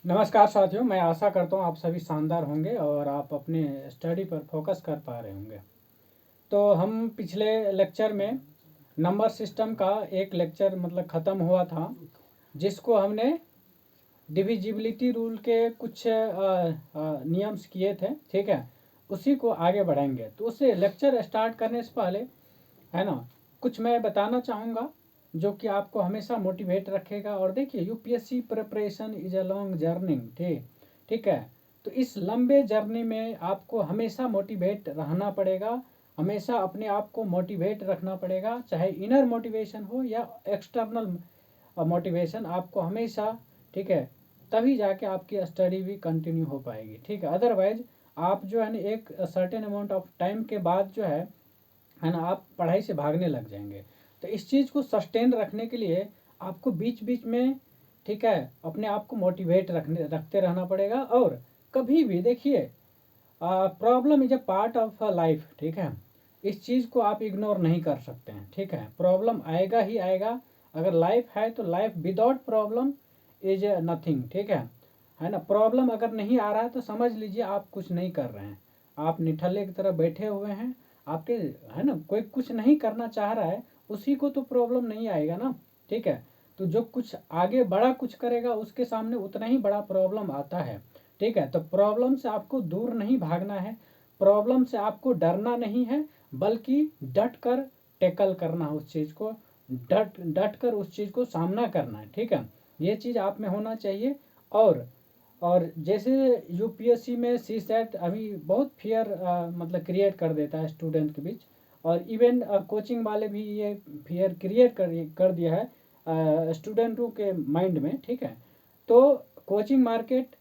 नमस्कार साथियों, मैं आशा करता हूँ आप सभी शानदार होंगे और आप अपने स्टडी पर फोकस कर पा रहे होंगे। तो हम पिछले लेक्चर में नंबर सिस्टम का एक लेक्चर ख़त्म हुआ था, जिसको हमने डिविजिबिलिटी रूल के कुछ नियम्स किए थे। ठीक है, उसी को आगे बढ़ाएंगे। तो उसे लेक्चर स्टार्ट करने से पहले है ना, कुछ मैं बताना चाहूँगा जो कि आपको हमेशा मोटिवेट रखेगा। और देखिए, UPSC preparation is a long journey. ठीक है। तो इस लंबे जर्नी में आपको हमेशा मोटिवेट रहना पड़ेगा, हमेशा अपने आप को मोटिवेट रखना पड़ेगा, चाहे इनर मोटिवेशन हो या एक्सटर्नल मोटिवेशन आपको हमेशा। ठीक है, तभी जाके आपकी स्टडी भी कंटिन्यू हो पाएगी। ठीक है, अदरवाइज आप जो है ना एक सर्टेन अमाउंट ऑफ टाइम के बाद जो है ना, आप पढ़ाई से भागने लग जाएंगे। तो इस चीज़ को सस्टेन रखने के लिए आपको बीच बीच में, ठीक है, अपने आप को मोटिवेट रखते रहना पड़ेगा। और कभी भी देखिए, problem is a part of life. ठीक है, इस चीज़ को आप इग्नोर नहीं कर सकते हैं। ठीक है, प्रॉब्लम आएगा ही आएगा। अगर लाइफ है तो life without problem is nothing. ठीक है ना। प्रॉब्लम अगर नहीं आ रहा है तो समझ लीजिए आप कुछ नहीं कर रहे हैं, आप निठल्ले की तरह बैठे हुए हैं। आपके है ना, कोई कुछ नहीं करना चाह रहा है, उसी को तो प्रॉब्लम नहीं आएगा ना। ठीक है, तो जो कुछ आगे बड़ा कुछ करेगा उसके सामने उतना ही बड़ा प्रॉब्लम आता है। ठीक है, तो प्रॉब्लम से आपको दूर नहीं भागना है, प्रॉब्लम से आपको डरना नहीं है, बल्कि डट कर टैकल करना है उस चीज़ को, डट डट कर उस चीज़ को सामना करना है। ठीक है, ये चीज़ आप में होना चाहिए। और जैसे यूपीएससी में सी सेट अभी बहुत फियर क्रिएट कर देता है स्टूडेंट के बीच, और इवन कोचिंग वाले भी ये फियर क्रिएट कर दिया है स्टूडेंटों के माइंड में। ठीक है, तो कोचिंग मार्केट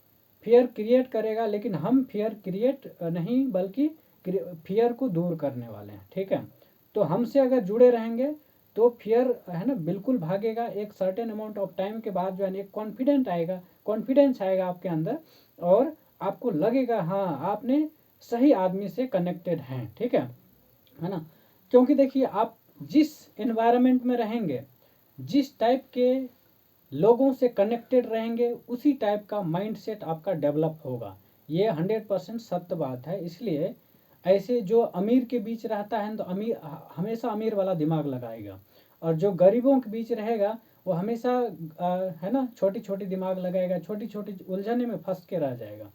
फियर क्रिएट करेगा, लेकिन हम फियर क्रिएट नहीं बल्कि फियर को दूर करने वाले हैं। ठीक है, तो हमसे अगर जुड़े रहेंगे तो फियर है ना बिल्कुल भागेगा। एक सर्टेन अमाउंट ऑफ टाइम के बाद जो है एक कॉन्फिडेंस आएगा आपके अंदर, और आपको लगेगा हाँ आपने सही आदमी से कनेक्टेड हैं। ठीक है ना। क्योंकि देखिए, आप जिस एनवायरनमेंट में रहेंगे, जिस टाइप के लोगों से कनेक्टेड रहेंगे, उसी टाइप का माइंडसेट आपका डेवलप होगा। ये 100% सत्य बात है। इसलिए ऐसे जो अमीर के बीच रहता है तो अमीर हमेशा अमीर वाला दिमाग लगाएगा, और जो गरीबों के बीच रहेगा वो हमेशा है ना छोटी छोटी दिमाग लगाएगा, छोटी छोटी उलझने में फंस के रह जाएगा।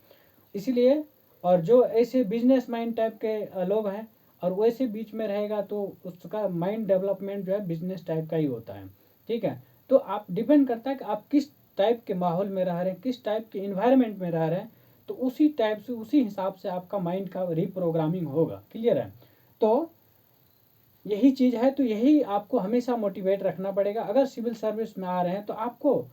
इसलिए, और जो ऐसे बिजनेस माइंड टाइप के लोग हैं और वैसे बीच में रहेगा तो उसका माइंड डेवलपमेंट जो है बिजनेस टाइप का ही होता है। ठीक है, तो आप डिपेंड करता है कि आप किस टाइप के माहौल में रह रहे हैं, किस टाइप के इन्वायरमेंट में रह रहे हैं, तो उसी टाइप से उसी हिसाब से आपका माइंड का रीप्रोग्रामिंग होगा। क्लियर है। तो यही चीज़ है, तो यही आपको हमेशा मोटिवेट रखना पड़ेगा। अगर सिविल सर्विस में आ रहे हैं तो आपको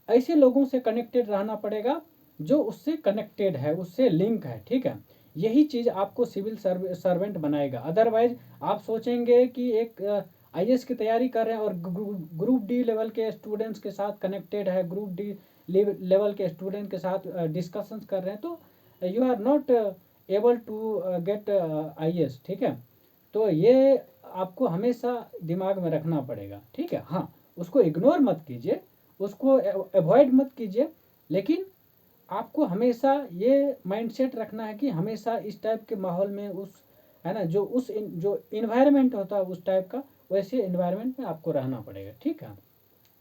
ऐसे लोगों से कनेक्टेड रहना पड़ेगा जो उससे कनेक्टेड है, उससे लिंक है। ठीक है, यही चीज़ आपको सिविल सर्वेंट बनाएगा। अदरवाइज आप सोचेंगे कि एक आईएएस की तैयारी कर रहे हैं और ग्रुप डी लेवल के स्टूडेंट्स के साथ कनेक्टेड है, ग्रुप डी लेवल के स्टूडेंट के साथ डिस्कशंस कर रहे हैं, तो you are not able to get IAS. ठीक है, तो ये आपको हमेशा दिमाग में रखना पड़ेगा। ठीक है, हाँ, उसको इग्नोर मत कीजिए, उसको अवॉइड मत कीजिए, लेकिन आपको हमेशा ये माइंडसेट रखना है कि हमेशा इस टाइप के माहौल में, उस है ना, जो इन्वायरमेंट होता है उस टाइप का, वैसे इन्वायरमेंट में आपको रहना पड़ेगा। ठीक है,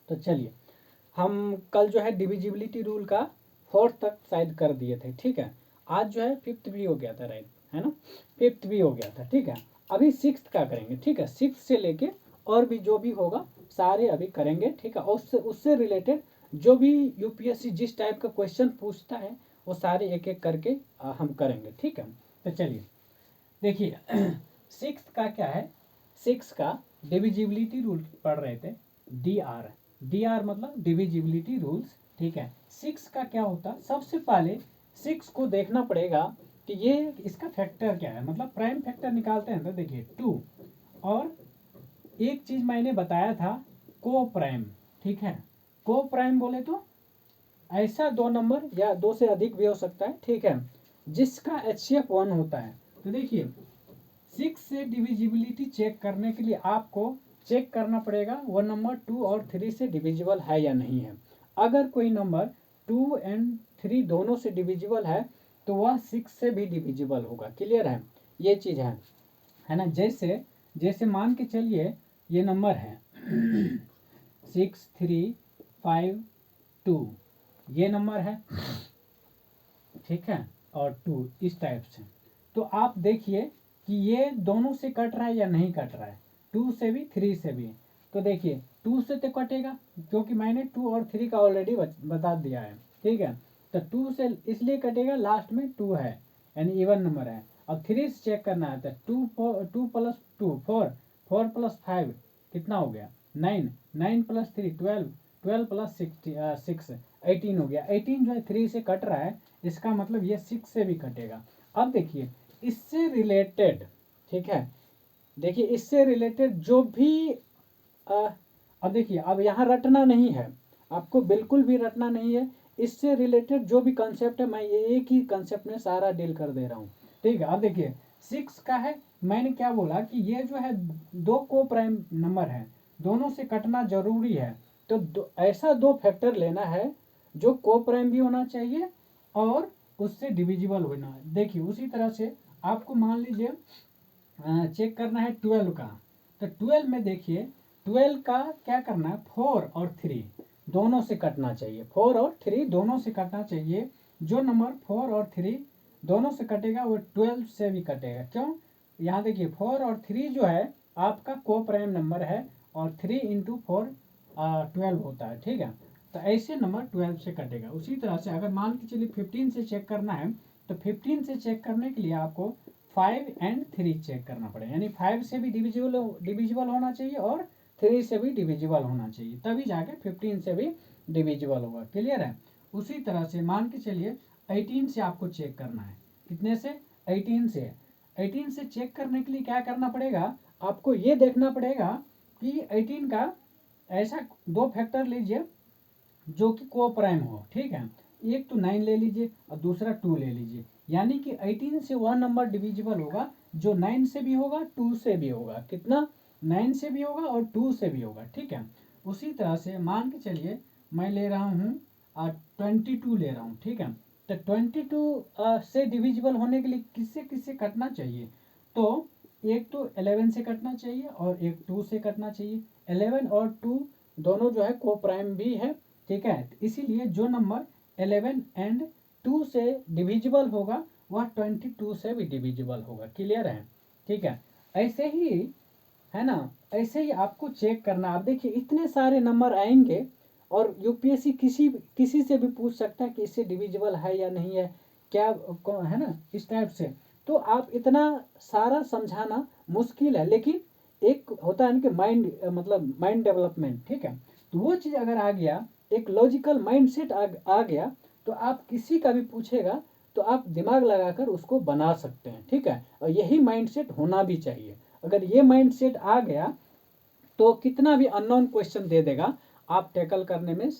तो चलिए, हम कल जो है डिविजिबिलिटी रूल का फोर्थ तक शायद कर दिए थे। ठीक है, आज जो है फिफ्थ भी हो गया था, राइट है ना, फिफ्थ भी हो गया था। ठीक है, अभी सिक्स्थ का करेंगे। ठीक है, सिक्स्थ से लेके और भी जो भी होगा सारे अभी करेंगे। ठीक है, और उससे उससे रिलेटेड जो भी यूपीएससी जिस टाइप का क्वेश्चन पूछता है वो सारे एक एक करके हम करेंगे। ठीक है, तो चलिए देखिए सिक्स्थ का क्या है। सिक्स का डिविजिबिलिटी रूल पढ़ रहे थे, डी आर मतलब डिविजिबिलिटी रूल्स। ठीक है, सिक्स का क्या होता है, सबसे पहले सिक्स को देखना पड़ेगा कि ये इसका फैक्टर क्या है। मतलब प्राइम फैक्टर निकालते हैं तो देखिए 2, और एक चीज मैंने बताया था, को प्राइम। ठीक है, को प्राइम बोले तो ऐसा दो नंबर या दो से अधिक भी हो सकता है। ठीक है, जिसका एचसीएफ 1 होता है। तो देखिए, सिक्स से डिविजिबिलिटी चेक करने के लिए आपको चेक करना पड़ेगा वो नंबर 2 और 3 से डिविजिबल है या नहीं है। अगर कोई नंबर 2 एंड 3 दोनों से डिविजिबल है तो वह 6 से भी डिविजिबल होगा। क्लियर है, ये चीज़ है ना। जैसे जैसे मान के चलिए ये नंबर है 6 3 5 2, ये नंबर है, ठीक है, और 2 इस टाइप से। तो आप देखिए कि ये दोनों से कट रहा है या नहीं कट रहा है, 2 से भी 3 से भी। तो देखिए 2 से तो कटेगा क्योंकि मैंने 2 और 3 का ऑलरेडी बता दिया है, ठीक है। तो 2 से इसलिए कटेगा, लास्ट में 2 है यानी इवन नंबर है। अब 3 से चेक करना है तो 2 प्लस 2 4, 4 प्लस 5 कितना हो गया 9, 9 प्लस 3 12, 12 प्लस 6 18 हो गया। 18 जो है 3 से कट रहा है, इसका मतलब ये 6 से भी कटेगा। अब देखिए इससे रिलेटेड, ठीक है, देखिए इससे रिलेटेड जो भी अब देखिए अब यहाँ रटना नहीं है, आपको बिल्कुल भी रटना नहीं है। इससे रिलेटेड जो भी कंसेप्ट है मैं ये एक ही कंसेप्ट में सारा डील कर दे रहा हूँ, ठीक है। अब देखिए 6 का है, मैंने क्या बोला कि ये जो है दो को प्राइम नंबर है, दोनों से कटना जरूरी है। तो ऐसा दो फैक्टर लेना है जो को प्राइम भी होना चाहिए और उससे डिविजिबल होना है। देखिए उसी तरह से आपको मान लीजिए चेक करना है 12 का, तो 12 में देखिए 12 का क्या करना है, 4 और 3 दोनों से कटना चाहिए, 4 और 3 दोनों से कटना चाहिए। जो नंबर 4 और 3 दोनों से कटेगा वो 12 से भी कटेगा। क्यों, यहाँ देखिए 4 और 3 जो है आपका को प्राइम नंबर है और 3 इंटू 4 12 होता है, ठीक है। तो ऐसे नंबर 12 से कटेगा। उसी तरह से अगर मान के चलिए 15 से चेक करना है तो 15 से चेक करने के लिए आपको 5 एंड 3 चेक करना पड़ेगा, यानी 5 से भी डिविजिबल होना चाहिए और 3 से भी डिविजिबल होना चाहिए, तभी जाके 15 से भी डिविजिबल होगा। क्लियर है। उसी तरह से मान के चलिए 18 से आपको चेक करना है, कितने से 18 से। 18 से चेक करने के लिए क्या करना पड़ेगा, आपको ये देखना पड़ेगा कि 18 का ऐसा दो फैक्टर लीजिए जो कि को प्राइम हो, ठीक है। एक तो 9 ले लीजिए और दूसरा 2 ले लीजिए, यानी कि 18 से वह नंबर डिविजिबल होगा जो 9 से भी होगा 2 से भी होगा। कितना, 9 से भी होगा और 2 से भी होगा, ठीक है। उसी तरह से मान के चलिए मैं ले रहा हूँ 22 ले रहा हूँ, ठीक है। तो 22 से डिविजिबल होने के लिए किससे किससे कटना चाहिए, तो एक तो 11 से कटना चाहिए और एक 2 से कटना चाहिए। 11 और 2 दोनों जो है को प्राइम भी है, ठीक है। इसीलिए जो नंबर 11 एंड 2 से डिविजिबल होगा वह 22 से भी डिविजिबल होगा। क्लियर है, ठीक है। ऐसे ही है ना, ऐसे ही आपको चेक करना। आप देखिए इतने सारे नंबर आएंगे और यूपीएससी किसी से भी पूछ सकता है कि इससे डिविजिबल है या नहीं है, क्या है ना, इस टाइप से। तो आप इतना सारा समझाना मुश्किल है, लेकिन एक होता है ना कि माइंड मतलब माइंड डेवलपमेंट, ठीक है। तो वो चीज़ अगर आ गया, एक लॉजिकल माइंडसेट आ गया, तो आप किसी का भी पूछेगा तो आप दिमाग लगाकर उसको बना सकते हैं, ठीक है। और यही माइंडसेट होना भी चाहिए। अगर ये माइंडसेट आ गया तो कितना भी अननोन क्वेश्चन दे देगा, आप टैकल करने में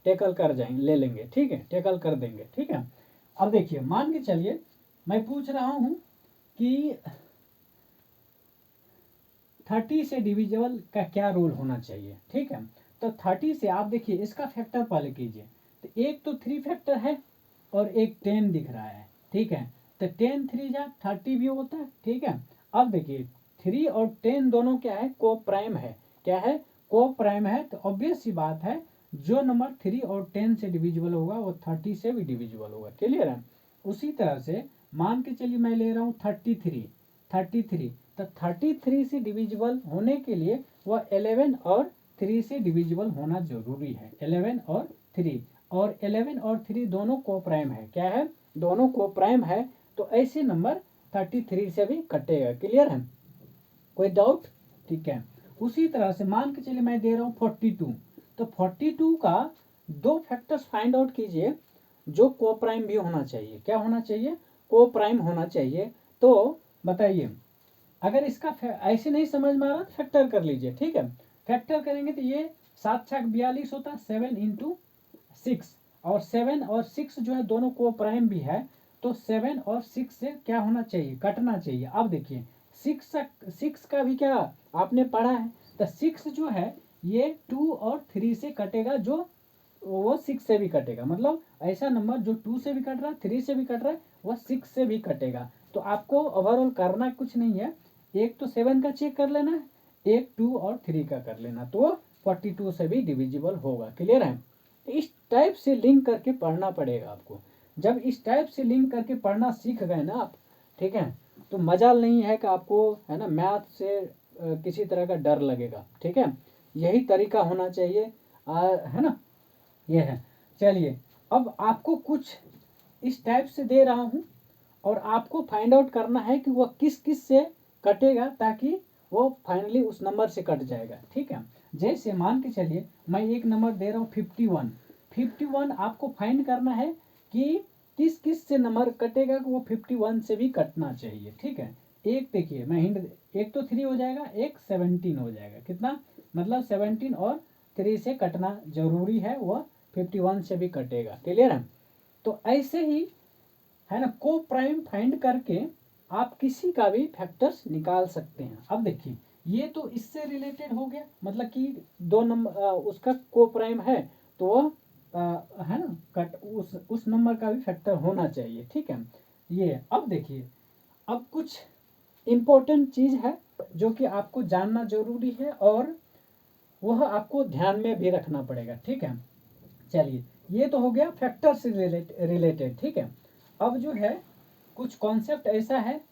टैकल कर जाएंगे, ले लेंगे, ठीक है, टैकल कर देंगे, ठीक है। अब देखिए मान के चलिए मैं पूछ रहा हूं कि 30 से डिविजिबल का क्या रूल होना चाहिए, ठीक है। तो 30 से आप देखिए इसका फैक्टर पहले कीजिए, तो एक तो 3 फैक्टर है और एक 10 दिख रहा है, ठीक है। तो 10 3 जा 30 भी होता है, ठीक है। अब देखिए 3 और 10 दोनों क्या है, को प्राइम है। क्या है, को प्राइम है। तो ऑब्वियस सी बात है जो नंबर 3 और 10 से डिविजिबल होगा वो 30 से भी डिविजिबल होगा। क्लियर है। उसी तरह से मान के चलिए मैं ले रहा हूँ 33, तो 33 से डिविजिबल होने के लिए वह 11 और 3 से डिविजिबल होना जरूरी है। 11 और 3, और 11 और 3 दोनों को प्राइम है। क्या है, दोनों को प्राइम है। तो ऐसे नंबर 33 से भी कटेगा। क्लियर है, कोई डाउट, ठीक है। उसी तरह से मान के चलिए मैं दे रहा हूँ 42, तो 42 का दो फैक्टर्स फाइंड आउट कीजिए जो को प्राइम भी होना चाहिए। क्या होना चाहिए, को प्राइम होना चाहिए। तो बताइए, अगर इसका ऐसे नहीं समझ में आ रहा तो फैक्टर कर लीजिए, ठीक है। फैक्टर करेंगे तो ये 7 6 42 होता है, 7 इंटू 6, और 7 और 6 जो है दोनों को प्राइम भी है। तो 7 और 6 से क्या होना चाहिए, कटना चाहिए। अब देखिए 6 का भी क्या आपने पढ़ा है, तो 6 जो है ये 2 और 3 से कटेगा, जो वो 6 से भी कटेगा। मतलब ऐसा नंबर जो 2 से भी कट रहा है, 3 से भी कट रहा है, वह 6 से भी कटेगा। तो आपको ओवरऑल करना कुछ नहीं है, एक तो 7 का चेक कर लेना है, एक 2 और 3 का कर लेना, तो 42 से भी डिविजिबल होगा। क्लियर है? इस टाइप से लिंक करके पढ़ना पड़ेगा आपको। जब इस टाइप से लिंक करके पढ़ना सीख गए ना आप, ठीक है, तो मजाल नहीं है कि आपको, है ना, मैथ से किसी तरह का डर लगेगा। ठीक है, यही तरीका होना चाहिए, है ना, ये है। चलिए, अब आपको कुछ इस टाइप से दे रहा हूँ और आपको फाइंड आउट करना है कि वह किस किस से कटेगा, ताकि वो फाइनली उस नंबर से कट जाएगा। ठीक है, जैसे मान के चलिए मैं एक नंबर दे रहा हूँ 51। 51 आपको फाइंड करना है कि किस किस से नंबर कटेगा कि वो 51 से भी कटना चाहिए। ठीक है, एक देखिए मैं हिंट, एक तो 3 हो जाएगा, एक 17 हो जाएगा। कितना? मतलब 17 और 3 से कटना जरूरी है, वह 51 से भी कटेगा। क्लियर है? तो ऐसे ही, है ना, को प्राइम फाइंड करके आप किसी का भी फैक्टर्स निकाल सकते हैं। अब देखिए, ये तो इससे रिलेटेड हो गया, मतलब कि दो नंबर उसका को प्राइम है, तो वह है ना, कट उस नंबर का भी फैक्टर होना चाहिए। ठीक है, ये अब देखिए, अब कुछ इम्पोर्टेंट चीज है जो कि आपको जानना जरूरी है, और वह आपको ध्यान में भी रखना पड़ेगा। ठीक है, चलिए, ये तो हो गया फैक्टर से रिलेटेड। ठीक है, अब जो है कुछ कॉन्सेप्ट ऐसा है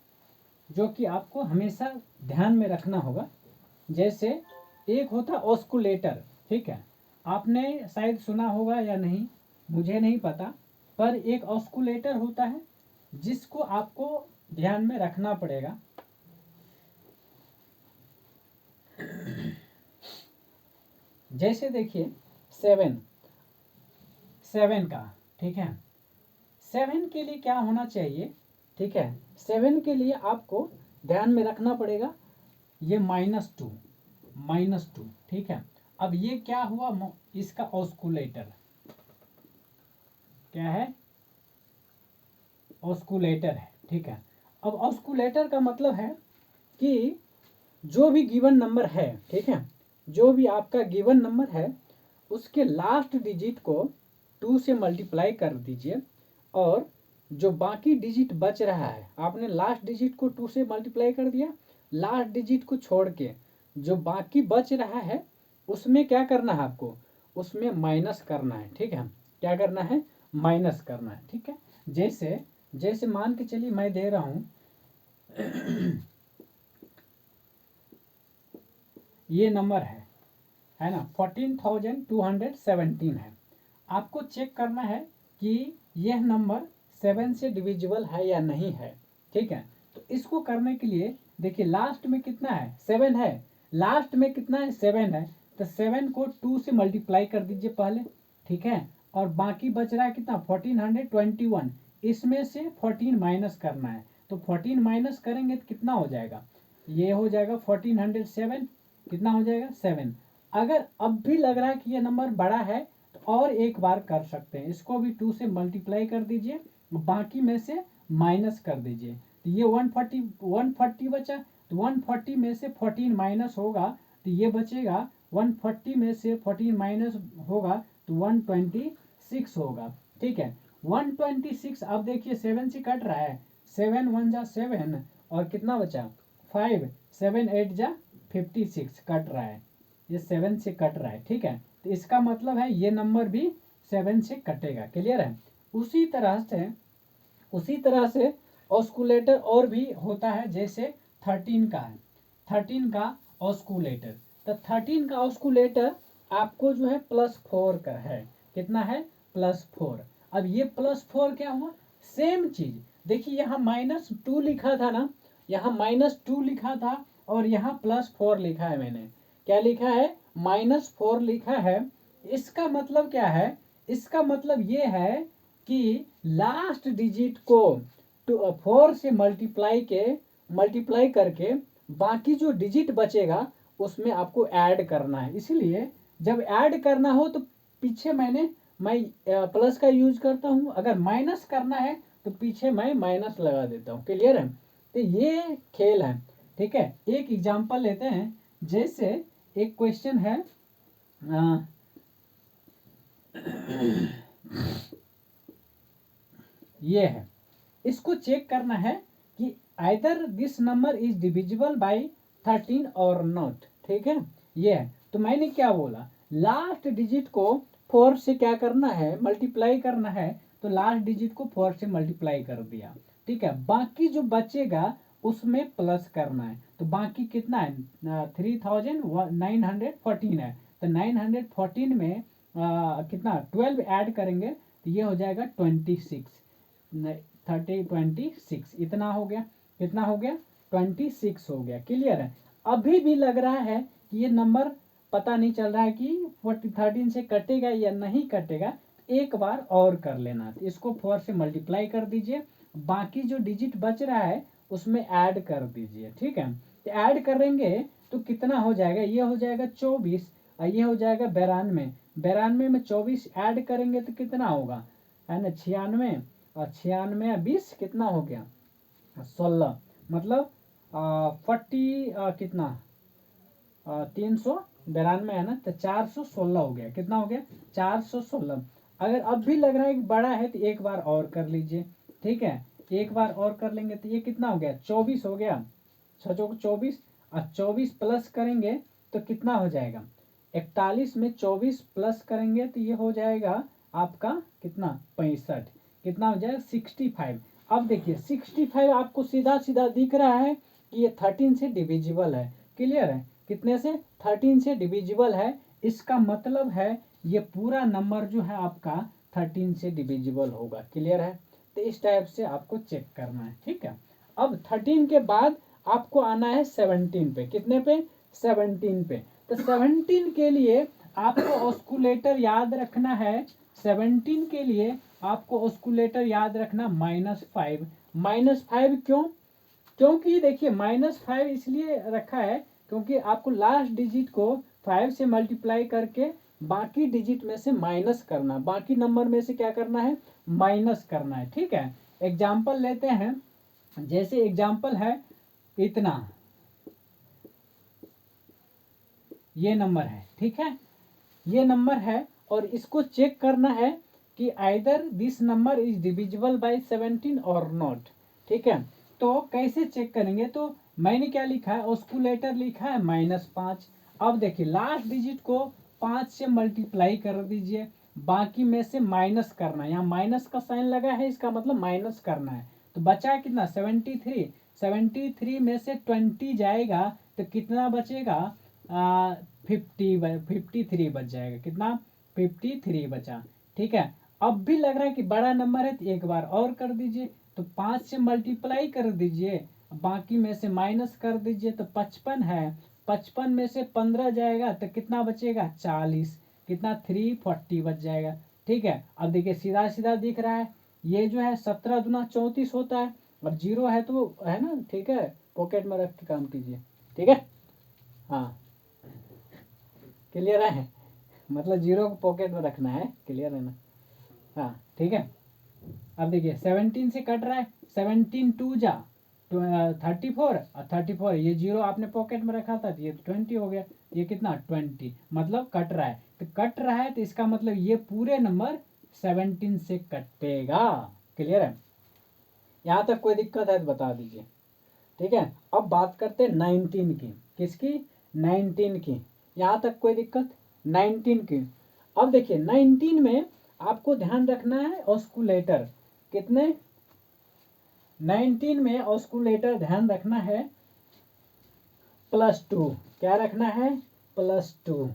जो कि आपको हमेशा ध्यान में रखना होगा। जैसे एक होता ऑस्कुलेटर। ठीक है, आपने शायद सुना होगा या नहीं, मुझे नहीं पता, पर एक ऑस्कुलेटर होता है जिसको आपको ध्यान में रखना पड़ेगा। जैसे देखिए 7 7 का, ठीक है, 7 के लिए क्या होना चाहिए? ठीक है, 7 के लिए आपको ध्यान में रखना पड़ेगा ये -2, -2। ठीक है, अब ये क्या हुआ, इसका ऑस्कुलेटर क्या है? ऑस्कुलेटर है। ठीक है, अब ऑस्कुलेटर का मतलब है कि जो भी गिवन नंबर है, ठीक है, जो भी आपका गिवन नंबर है, उसके लास्ट डिजिट को 2 से मल्टीप्लाई कर दीजिए, और जो बाकी डिजिट बच रहा है, आपने लास्ट डिजिट को 2 से मल्टीप्लाई कर दिया, लास्ट डिजिट को छोड़ के जो बाकी बच रहा है उसमें क्या करना है आपको? उसमें माइनस करना है। ठीक है, क्या करना है? माइनस करना है। ठीक है, जैसे जैसे मान के चलिए मैं दे रहा हूं ये नंबर है ना, 14,217 है। आपको चेक करना है कि यह नंबर 7 से डिविजिबल है या नहीं है। ठीक है, तो इसको करने के लिए देखिए, लास्ट में कितना है? 7 है। लास्ट में कितना है? 7 है। तो 7 को 2 से मल्टीप्लाई कर दीजिए पहले। ठीक है, और बाकी बच रहा है कितना? 1421। इसमें से 14 माइनस करना है, तो 14 माइनस करेंगे तो कितना हो जाएगा? ये हो जाएगा 1407। कितना हो जाएगा? 7। अगर अब भी लग रहा है कि ये नंबर बड़ा है, तो और एक बार कर सकते हैं, इसको भी 2 से मल्टीप्लाई कर दीजिए, बाकी में से माइनस कर दीजिए, तो ये 140 बचा। तो 140 में से 14 माइनस होगा तो ये बचेगा, 140 में से 14 माइनस होगा तो 126 होगा। ठीक है, 126। अब देखिए 7 से कट रहा है, 7 1 जा 7, और कितना बचा? 5, 7 8 जा 56 कट रहा है, ये 7 से कट रहा है। ठीक है, तो इसका मतलब है ये नंबर भी 7 से कटेगा। क्लियर है? उसी तरह से ऑस्कुलेटर और भी होता है, जैसे 13 का है, 13 का ऑस्कुलेटर। तो 13 का ऑस्कुलेटर आपको जो है +4 का है। कितना है? +4। अब ये +4 क्या हुआ? सेम चीज देखिए, यहाँ -2 लिखा था ना, यहाँ -2 लिखा था, और यहाँ +4 लिखा है। मैंने क्या लिखा है? -4 लिखा है। इसका मतलब क्या है? इसका मतलब ये है कि लास्ट डिजिट को 4 से मल्टीप्लाई करके बाकी जो डिजिट बचेगा उसमें आपको ऐड करना है। इसलिए जब ऐड करना हो तो पीछे मैं प्लस का यूज करता हूँ, अगर माइनस करना है तो पीछे मैं माइनस लगा देता हूँ। क्लियर है? तो ये खेल है। ठीक है, एक एग्जांपल लेते हैं। जैसे एक क्वेश्चन है, ये है, इसको चेक करना है कि either this number is divisible by 13 और नॉट। ठीक है, ये है। तो मैंने क्या बोला, लास्ट डिजिट को 4 से क्या करना है, मल्टीप्लाई करना है। तो लास्ट डिजिट को 4 से मल्टीप्लाई कर दिया। ठीक है, बाकी जो बचेगा उसमें प्लस करना है। तो बाकी कितना है, 3914 है। तो 914 में कितना 12 ऐड करेंगे तो ये हो जाएगा 26, 26 इतना हो गया। कितना हो गया, 26 हो गया। क्लियर है। अभी भी लग रहा है कि ये नंबर पता नहीं चल रहा है कि 13 से कटेगा या नहीं कटेगा। एक बार और कर लेना, इसको 4 से मल्टीप्लाई कर दीजिए, बाकी जो डिजिट बच रहा है उसमें ऐड कर दीजिए। ठीक है, तो ऐड करेंगे तो कितना हो जाएगा, ये हो जाएगा 24 और ये हो जाएगा 92। 92 में 24 ऐड करेंगे तो कितना होगा, है ना, 96। और 96 20 कितना हो गया, 16। मतलब 40 कितना 392 है ना, तो 416 हो गया। कितना हो गया, 416। अगर अब भी लग रहा है कि बड़ा है तो एक बार और कर लीजिए। ठीक है, एक बार और कर लेंगे तो ये कितना हो गया, 24 हो गया। 6 चौक 24 और 24 प्लस करेंगे तो कितना हो जाएगा, 41 में 24 प्लस करेंगे तो ये हो जाएगा आपका कितना 65। कितना हो जाएगा 65। अब देखिए 65 आपको सीधा सीधा दिख रहा है कि ये 13 से डिविजिबल है। क्लियर है, कितने से, 13 से डिविजिबल है। इसका मतलब है ये पूरा नंबर जो है आपका 13 से डिविजिबल होगा। क्लियर है, तो इस टाइप से आपको चेक करना है। ठीक है, अब 13 के बाद आपको आना है 17 पे। कितने पे, 17 पे। तो 17 के लिए आपको ऑस्कुलेटर याद रखना है। 17 के लिए आपको ऑस्कुलेटर याद रखना -5। -5 क्यों, क्योंकि देखिए -5 इसलिए रखा है क्योंकि आपको लास्ट डिजिट को 5 से मल्टीप्लाई करके बाकी डिजिट में से माइनस करना, बाकी नंबर में से क्या करना है, माइनस करना है। ठीक है, एग्जाम्पल लेते हैं। जैसे एग्जाम्पल है इतना, ये नंबर है। ठीक है, ये नंबर है और इसको चेक करना है कि either this number is divisible by 17 और नॉट। ठीक है, तो कैसे चेक करेंगे, तो मैंने क्या लिखा है, ऑस्कुलेटर लिखा है -5। अब देखिए लास्ट डिजिट को 5 से मल्टीप्लाई कर दीजिए, बाकी में से माइनस करना है। यहाँ माइनस का साइन लगा है, इसका मतलब माइनस करना है। तो बचा कितना 73। 73 में से 20 जाएगा तो कितना बचेगा, 53 बच जाएगा। कितना, 53 बचा। ठीक है, अब भी लग रहा है कि बड़ा नंबर है तो एक बार और कर दीजिए। तो 5 से मल्टीप्लाई कर दीजिए, बाकी में से माइनस कर दीजिए तो 55 है। 55 में से 15 जाएगा तो कितना बचेगा, 40। कितना, 340 बच जाएगा। ठीक है, अब देखिए सीधा सीधा दिख रहा है, ये जो है 17 दूना 34 होता है और जीरो है तो है ना। ठीक है, पॉकेट में रख के काम कीजिए। ठीक है, हाँ क्लियर है, मतलब जीरो को पॉकेट में रखना है। क्लियर है ना, हाँ ठीक है। अब देखिए 17 से कट रहा है, 17 2 जा 34 और 34, ये जीरो आपने पॉकेट में रखा था तो ये 20 हो गया। ये कितना 20, मतलब कट रहा है। तो कट रहा है तो इसका मतलब ये पूरे नंबर 17 से कटेगा। क्लियर है, यहाँ तक कोई दिक्कत है तो बता दीजिए। ठीक है, अब बात करते हैं 19 की। किसकी, 19 की। यहाँ तक कोई दिक्कत, 19 की। अब देखिए 19 में आपको ध्यान रखना है ऑस्कुलेटर। कितने, 19 में ऑस्कुलेटर ध्यान रखना है +2। क्या रखना है, +2।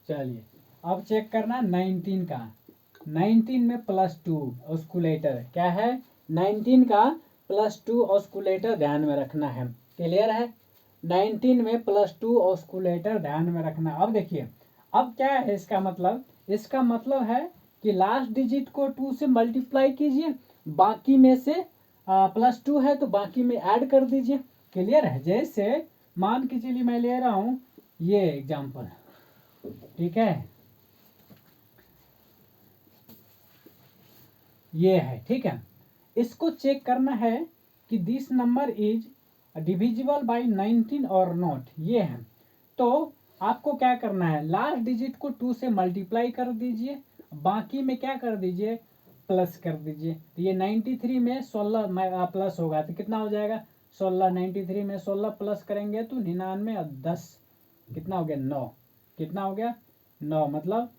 चलिए अब चेक करना 19 का। 19 में +2 ऑस्कुलेटर क्या है, 19 का +2 ऑस्कुलेटर ध्यान में रखना है। क्लियर है, 19 में +2 ऑस्कुलेटर ध्यान में रखना। अब देखिए अब क्या है इसका मतलब, इसका मतलब है कि लास्ट डिजिट को 2 से मल्टीप्लाई कीजिए, बाकी में से +2 है तो बाकी में ऐड कर दीजिए। क्लियर है, जैसे मान के चलिए मैं ले रहा हूँ ये एग्जाम्पल। ठीक है, ये है, ठीक है। इसको चेक करना है कि this number is divisible by 19 और नॉट, ये है। तो आपको क्या करना है, लास्ट डिजिट को 2 से मल्टीप्लाई कर दीजिए, बाकी में क्या कर दीजिए, प्लस कर दीजिए। तो ये 93 में 16 प्लस होगा तो कितना हो जाएगा, 16। 93 में 16 प्लस करेंगे तो 99 और 10 कितना हो गया, 9। कितना हो गया, 9, मतलब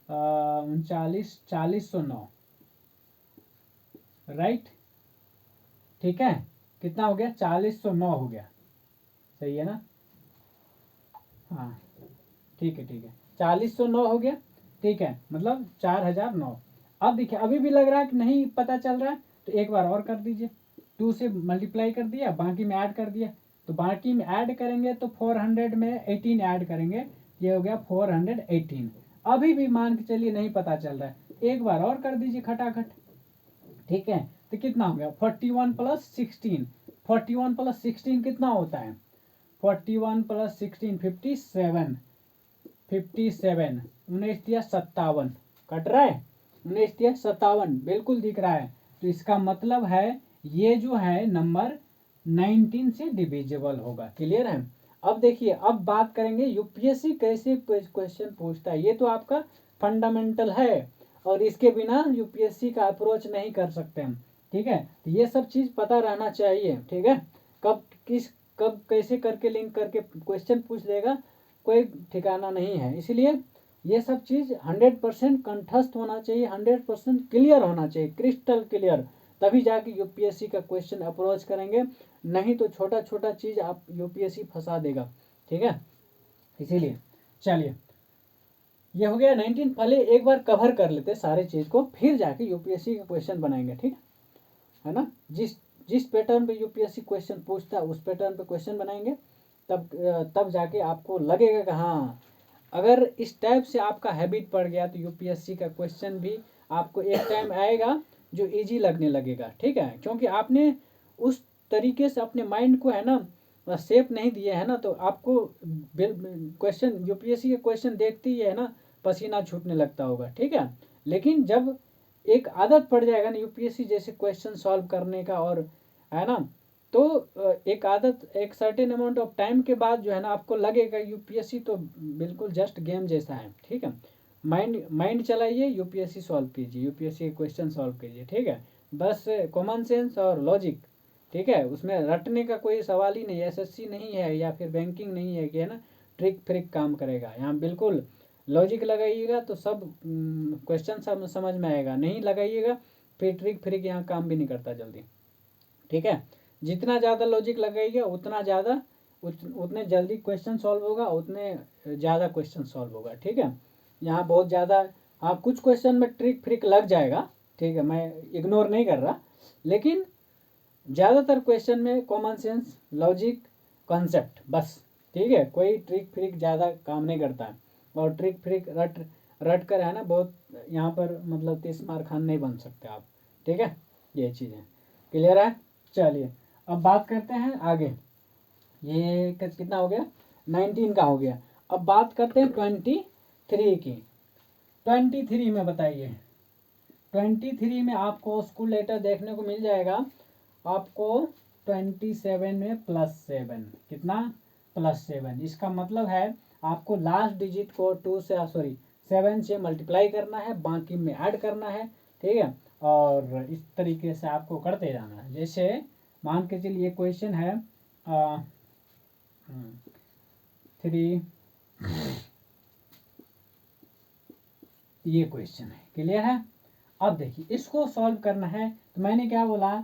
39, 4009, राइट, ठीक है। कितना हो गया, 4009 हो गया, सही है ना, हाँ ठीक है, ठीक है, 4009 हो गया, ठीक है, मतलब 4009। अब देखिए अभी भी लग रहा है कि नहीं पता चल रहा है, तो एक बार और कर दीजिए, 2 से मल्टीप्लाई कर दिया, बाकी में ऐड कर दिया। तो बाकी में ऐड करेंगे तो 400 में 18 ऐड करेंगे, ये हो गया 418। अभी भी मान के चलिए नहीं पता चल रहा है, एक बार और कर दीजिए खटाखट, ठीक है। तो कितना हो गया, 41 प्लस 16, 41 प्लस 16 कितना होता है, 41 प्लस 16 57, 57, 19 दिया 57, कट रहा है, 19 दिया 57, बिल्कुल दिख रहा है। तो इसका मतलब है ये जो है नंबर 19 से डिविजिबल होगा, क्लियर है। अब देखिए, अब बात करेंगे यूपीएससी कैसे क्वेश्चन पूछता है, ये तो आपका फंडामेंटल है और इसके बिना यूपीएससी का अप्रोच नहीं कर सकते हम, ठीक है। तो ये सब चीज पता रहना चाहिए, ठीक है। कब किस कब कैसे करके लिंक करके क्वेश्चन पूछ देगा, कोई ठिकाना नहीं है। इसलिए ये सब चीज 100% कंठस्थ होना चाहिए, 100% क्लियर होना चाहिए, क्रिस्टल क्लियर, तभी जाके यूपीएससी का क्वेश्चन अप्रोच करेंगे, नहीं तो छोटा छोटा चीज आप यूपीएससी फंसा देगा, ठीक है। इसीलिए चलिए, ये हो गया 19। पहले एक बार कवर कर लेते सारे चीज को, फिर जाके यूपीएससी का क्वेश्चन बनाएंगे, ठीक है ना। जिस जिस पैटर्न पे यूपीएससी क्वेश्चन पूछता है उस पैटर्न पे क्वेश्चन बनाएंगे, तब जाके आपको लगेगा कि हाँ, अगर इस टाइप से आपका हैबिट पड़ गया तो यूपीएससी का क्वेश्चन भी आपको एक टाइम आएगा जो इजी लगने लगेगा, ठीक है। क्योंकि आपने उस तरीके से अपने माइंड को है ना शेप नहीं दिया है ना, तो आपको क्वेश्चन यूपीएससी के क्वेश्चन देखते ही है ना पसीना छूटने लगता होगा, ठीक है। लेकिन जब एक आदत पड़ जाएगा ना यूपीएससी जैसे क्वेश्चन सॉल्व करने का, और है ना, तो एक आदत, एक सर्टेन अमाउंट ऑफ टाइम के बाद जो है ना आपको लगेगा यूपीएससी तो बिल्कुल जस्ट गेम जैसा है, ठीक है। माइंड माइंड चलाइए, यूपीएससी सॉल्व कीजिए, यूपीएससी के क्वेश्चन सॉल्व कीजिए, ठीक है। बस कॉमन सेंस और लॉजिक, ठीक है, उसमें रटने का कोई सवाल ही नहीं, एसएससी नहीं है या फिर बैंकिंग नहीं है कि है ना ट्रिक फ्रिक काम करेगा, यहाँ बिल्कुल लॉजिक लगाइएगा तो सब क्वेश्चन सब समझ में आएगा, नहीं लगाइएगा फिर ट्रिक फ्रिक यहाँ काम भी नहीं करता जल्दी, ठीक है। जितना ज़्यादा लॉजिक लगाइएगा उतना ज़्यादा उतने जल्दी क्वेश्चन सॉल्व होगा, उतने ज़्यादा क्वेश्चन सॉल्व होगा, ठीक है। यहाँ बहुत ज़्यादा, हाँ कुछ क्वेश्चन में ट्रिक फ्रिक लग जाएगा, ठीक है, मैं इग्नोर नहीं कर रहा, लेकिन ज़्यादातर क्वेश्चन में कॉमन सेंस, लॉजिक, कॉन्सेप्ट बस, ठीक है। कोई ट्रिक फ्रिक ज़्यादा काम नहीं करता है, और ट्रिक फ्रिक रट रट कर है ना बहुत यहाँ पर मतलब 30 मार खान नहीं बन सकते आप, ठीक है। ये चीज़ है, क्लियर है। चलिए अब बात करते हैं आगे, ये कितना हो गया, 19 का हो गया। अब बात करते हैं 23 की। 23 में बताइए, 23 में आपको स्कूल लेटर देखने को मिल जाएगा, आपको 27 में +7, कितना, +7। इसका मतलब है आपको लास्ट डिजिट को 7 से मल्टीप्लाई करना है, बाकी में ऐड करना है, ठीक है। और इस तरीके से आपको करते जाना है। जैसे मान के चलिए क्वेश्चन है 3, ये क्वेश्चन है, क्लियर है। अब देखिए इसको सॉल्व करना है, तो मैंने क्या बोला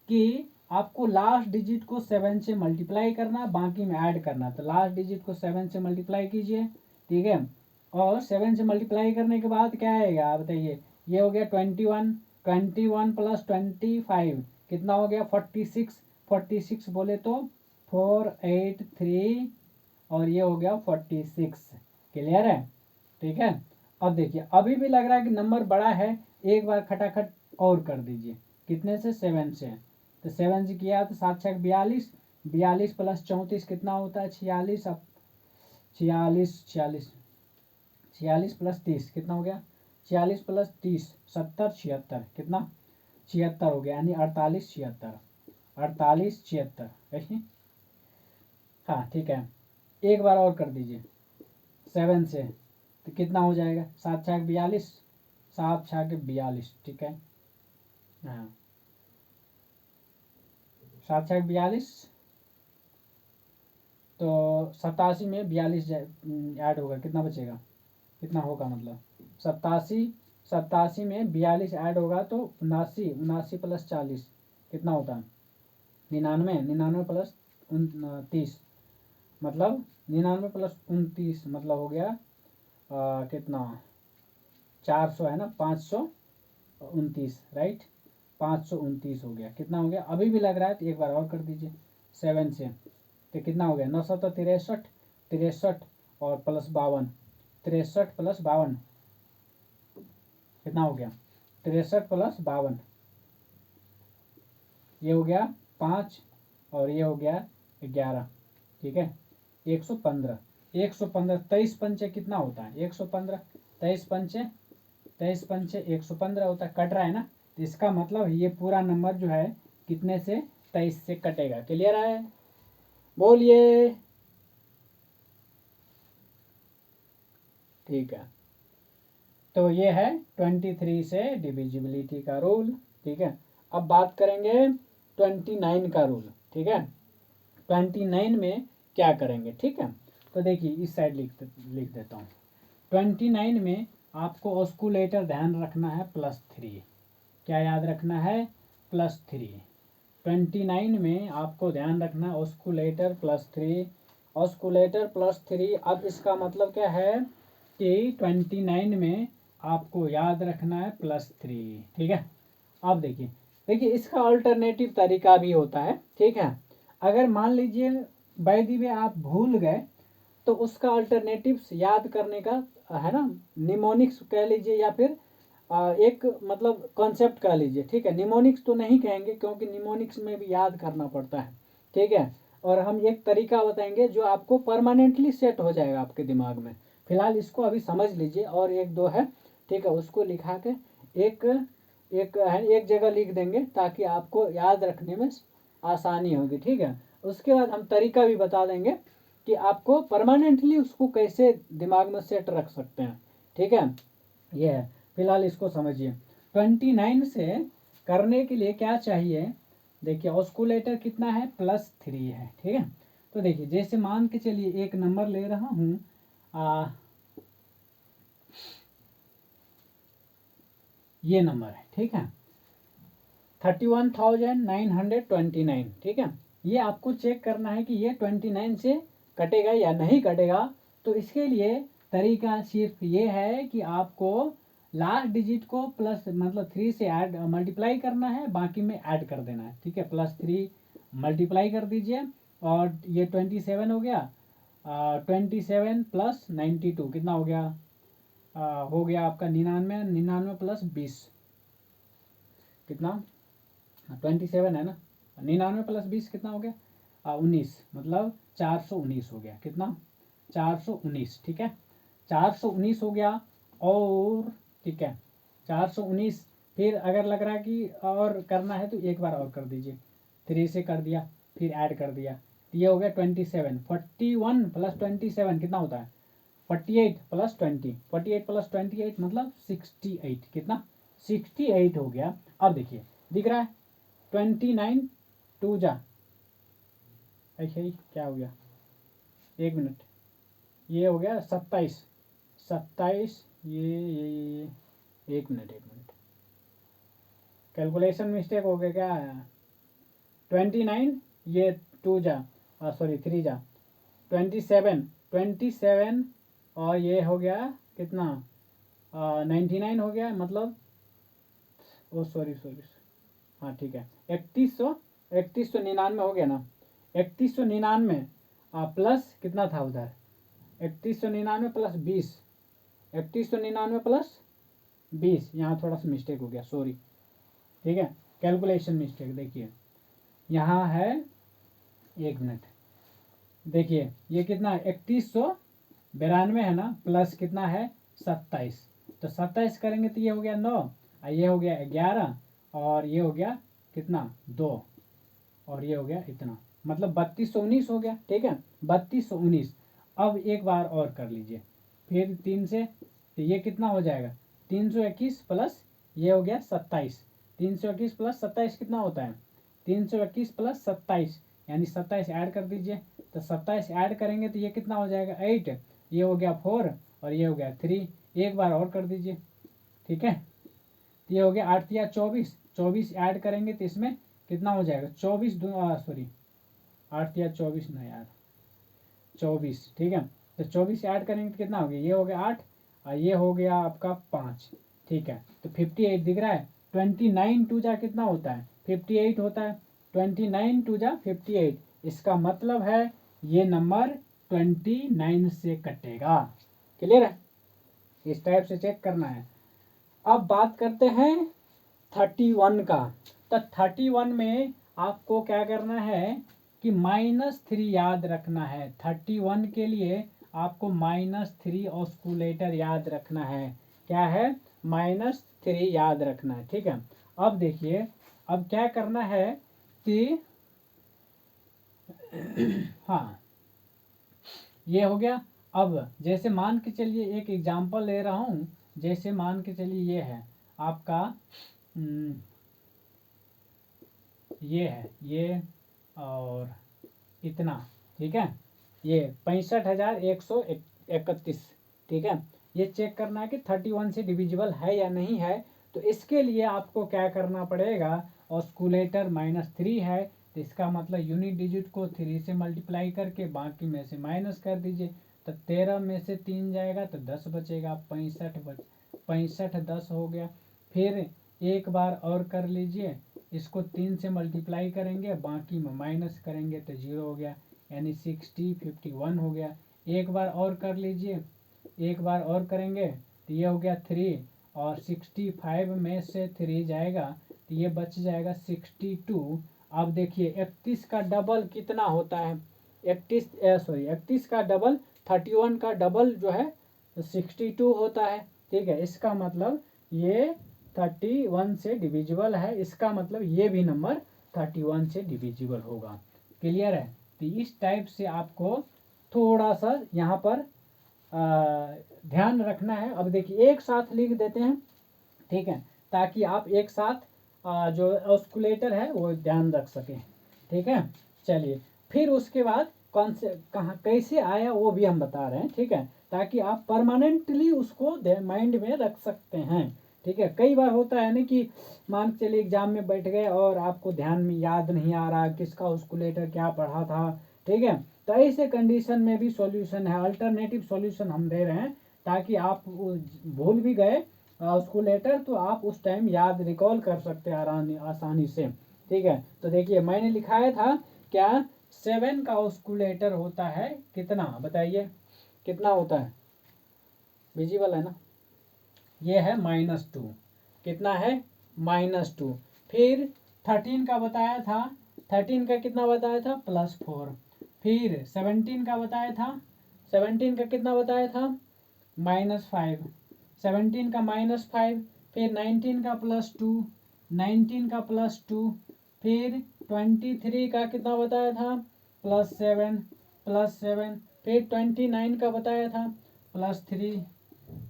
कि आपको लास्ट डिजिट को 7 से मल्टीप्लाई करना, बाकी में ऐड करना। तो लास्ट डिजिट को 7 से मल्टीप्लाई कीजिए, ठीक है। और 7 से मल्टीप्लाई करने के बाद क्या आएगा आप बताइए, ये हो गया 21, 21 + 25 कितना हो गया, 46, 46 बोले तो 483, और ये हो गया 46, क्लियर है, ठीक है। अब देखिए अभी भी लग रहा है कि नंबर बड़ा है, एक बार खटाखट और कर दीजिए, कितने से, 7 से। तो 7 से किया तो 7 6 42, 42 + 34 कितना होता है, 46। अब 46 46 46 + 30 कितना हो गया, 46 + 30 70, 76 कितना 76 हो गया, यानी 48 76, 48 76 देखिए। हाँ ठीक है, एक बार और कर दीजिए 7 से, तो कितना हो जाएगा, 7 छक 42, 7 छक 42, ठीक है। हाँ 7 छक 42, तो 87 में 42 ऐड होगा, कितना बचेगा, कितना होगा, मतलब 87, 87 में 42 ऐड होगा तो 79, 79 प्लस 40 कितना होता है, 99, 99 प्लस 29, मतलब 99 प्लस 29 मतलब हो गया कितना, 400 है ना, 529, राइट, 529 हो गया, कितना हो गया, अभी भी लग रहा है तो एक बार और कर दीजिए 7 से, तो कितना हो गया, 963, 63 और प्लस 52, 63 प्लस 52 कितना हो गया, 63 प्लस 52, ये हो गया 5 और ये हो गया 11, ठीक है, 115, 115, 23 पंचे कितना होता है, 115, 23 पंचे, 23 पंचे 115 होता है, कट रहा है ना, तो इसका मतलब ये पूरा नंबर जो है कितने से, 23 से कटेगा, क्लियर है, बोलिए, ठीक है। तो ये है 23 से डिविजिबिलिटी का रूल, ठीक है। अब बात करेंगे 29 का रूल, ठीक है, 29 में क्या करेंगे, ठीक है। तो देखिए इस साइड लिख देता हूँ, 29 में आपको ऑस्कुलेटर ध्यान रखना है +3, क्या याद रखना है, +3, 29 में आपको ध्यान रखना है ऑस्कुलेटर +3, ऑस्कुलेटर +3। अब इसका मतलब क्या है कि 29 में आपको याद रखना है +3, ठीक है। अब देखिए, देखिए इसका अल्टरनेटिव तरीका भी होता है, ठीक है। अगर मान लीजिए बैदी में आप भूल गए तो उसका अल्टरनेटिव्स याद करने का है ना, निमोनिक्स कह लीजिए या फिर एक मतलब कॉन्सेप्ट कह लीजिए, ठीक है। निमोनिक्स तो नहीं कहेंगे क्योंकि निमोनिक्स में भी याद करना पड़ता है, ठीक है। और हम एक तरीका बताएंगे जो आपको परमानेंटली सेट हो जाएगा आपके दिमाग में, फिलहाल इसको अभी समझ लीजिए, और एक दो है, ठीक है, उसको लिखा के एक एक है एक जगह लिख देंगे ताकि आपको याद रखने में आसानी होगी, ठीक है। उसके बाद हम तरीका भी बता देंगे कि आपको परमानेंटली उसको कैसे दिमाग में सेट रख सकते हैं, ठीक है। ये है, फिलहाल इसको समझिए। 29 से करने के लिए क्या चाहिए, देखिए ऑस्कुलेटर कितना है, +3 है, ठीक है। तो देखिए जैसे मान के चलिए एक नंबर ले रहा हूँ, ये नंबर है, ठीक है, 31,929, ठीक है। ये आपको चेक करना है कि ये 29 से कटेगा या नहीं कटेगा। तो इसके लिए तरीका सिर्फ ये है कि आपको लास्ट डिजिट को प्लस मतलब 3 से ऐड मल्टीप्लाई करना है, बाकी में ऐड कर देना है, ठीक है। +3 मल्टीप्लाई कर दीजिए और ये 27 हो गया, 27 + 92 कितना हो गया, हो गया आपका 99, 99 + 20 कितना, 27 है ना, 99 + 20 कितना हो गया, 19, मतलब 419 हो गया, कितना, 419, ठीक है, 419 हो गया। और ठीक है 419, फिर अगर लग रहा है कि और करना है तो एक बार और कर दीजिए, 3 से कर दिया, फिर ऐड कर दिया, तो ये हो गया 27, 41 + 27 कितना होता है, 48 + 20, 48 + 28 मतलब 68, कितना, 68 हो गया। अब देखिए दिख रहा है 29 2 जा, ऐसे ही क्या हो गया, 1 मिनट, ये हो गया 27, 27 ये 1 मिनट, 1 मिनट, कैलकुलेशन मिस्टेक हो गया क्या, 29 ये 2 जा, सॉरी 3 जा, 27, 27 और ये हो गया कितना, 99 हो गया, मतलब ओ सॉरी सॉरी, हाँ ठीक है 3199 हो गया ना, 3199 प्लस कितना था उधर, 3199 + 20, 3199 + 20, यहाँ थोड़ा सा मिस्टेक हो गया, सॉरी, ठीक है, कैलकुलेशन मिस्टेक। देखिए यहाँ है 1 मिनट, देखिए ये कितना 3192 है ना, प्लस कितना है 27, तो 27 करेंगे तो ये हो गया 9, ये हो गया 11, और ये हो गया कितना 2, और ये हो गया इतना, मतलब 3219 हो गया। ठीक है, 3219। अब एक बार और कर लीजिए, फिर 3 से, तो ये कितना हो जाएगा 321 प्लस ये हो गया 27। 321 प्लस 27 कितना होता है 321 प्लस 27, यानी 27 ऐड कर दीजिए। तो 27 ऐड करेंगे तो ये कितना हो जाएगा 8, ये हो गया 4 और ये हो गया 3। एक बार और कर दीजिए। ठीक है, तो ये हो गया 8 या 24, 24 ऐड करेंगे तो इसमें कितना हो जाएगा 24 सॉरी 8 या 24 ना यार 24। ठीक है, तो 24 ऐड करेंगे तो कितना हो गया, ये हो गया 8 और ये हो गया आपका 5। ठीक है, तो 58 दिख रहा है। 29 टू जा कितना होता है 58 होता है। 29 टू जा 58, इसका मतलब है ये नंबर 29 से कटेगा। क्लियर है, इस टाइप से चेक करना है। अब बात करते हैं 31 का। तो 31 में आपको क्या करना है कि -3 याद रखना है। 31 के लिए आपको -3 ऑस्कुलेटर याद रखना है। क्या है -3 याद रखना है। ठीक है, अब देखिए, अब क्या करना है कि हाँ ये हो गया। अब जैसे मान के चलिए एक एग्जांपल ले रहा हूँ, जैसे मान के चलिए ये है आपका ये है ये और इतना। ठीक है, ये 65,131। ठीक है, ये चेक करना है कि 31 से डिविजिबल है या नहीं है। तो इसके लिए आपको क्या करना पड़ेगा, ऑस्कुलेटर -3 है तो इसका मतलब यूनिट डिजिट को 3 से मल्टीप्लाई करके बाकी में से माइनस कर दीजिए। तो 13 में से 3 जाएगा तो 10 बचेगा, 65 10 हो गया। फिर एक बार और कर लीजिए, इसको 3 से मल्टीप्लाई करेंगे बाकी में माइनस करेंगे तो 0 हो गया, यानी 51 हो गया। एक बार और कर लीजिए, एक बार और करेंगे तो ये हो गया 3 और 65 में से 3 जाएगा तो ये बच जाएगा 62। अब देखिए 31 का डबल कितना होता है 31 का डबल 31 का डबल जो है 62 होता है। ठीक है, इसका मतलब ये 31 से डिविजिबल है, इसका मतलब ये भी नंबर 31 से डिविजिबल होगा। क्लियर है, तो इस टाइप से आपको थोड़ा सा यहाँ पर ध्यान रखना है। अब देखिए एक साथ लिख देते हैं। ठीक है, ताकि आप एक साथ जो ऑस्कुलेटर है वो ध्यान रख सकें। ठीक है, चलिए फिर उसके बाद कौन से कहाँ कैसे आया वो भी हम बता रहे हैं। ठीक है, ताकि आप परमानेंटली उसको माइंड में रख सकते हैं। ठीक है, कई बार होता है ना कि मान के चलिए एग्जाम में बैठ गए और आपको ध्यान में याद नहीं आ रहा किसका ऑस्कुलेटर क्या पढ़ा था। ठीक है, तो ऐसे कंडीशन में भी सॉल्यूशन है, अल्टरनेटिव सॉल्यूशन हम दे रहे हैं ताकि आप भूल भी गए ऑस्कुलेटर तो आप उस टाइम याद रिकॉल कर सकते हैं आसानी से। ठीक है, तो देखिए मैंने लिखाया था क्या 7 का ऑस्कुलेटर होता है कितना, बताइए कितना होता है, विजिबल है ना, ये है -2। कितना है -2। फिर 13 का बताया था, 13 का कितना बताया था +4। फिर 17 का बताया था, 17 का कितना बताया था -5। 17 का -5, फिर 19 का +2, 19 का +2, फिर 23 का कितना बताया था +7, फिर 29 का बताया था +3,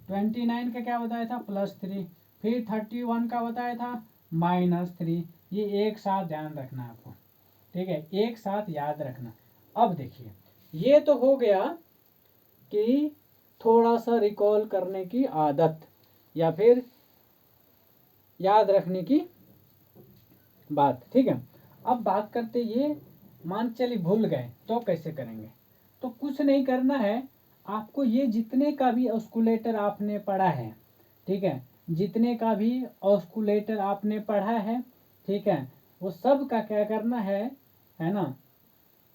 29 का क्या बताया था +3, फिर 31 का बताया था -3। ये एक साथ ध्यान रखना आपको। ठीक है, एक साथ याद रखना। अब देखिए ये तो हो गया कि थोड़ा सा रिकॉल करने की आदत या फिर याद रखने की बात। ठीक है, अब बात करते ये मान चलिए भूल गए तो कैसे करेंगे। तो कुछ नहीं करना है आपको, ये जितने का भी ऑस्कुलेटर आपने पढ़ा है, ठीक है, जितने का भी ऑस्कुलेटर आपने पढ़ा है, ठीक है, वो सब का क्या करना है ना,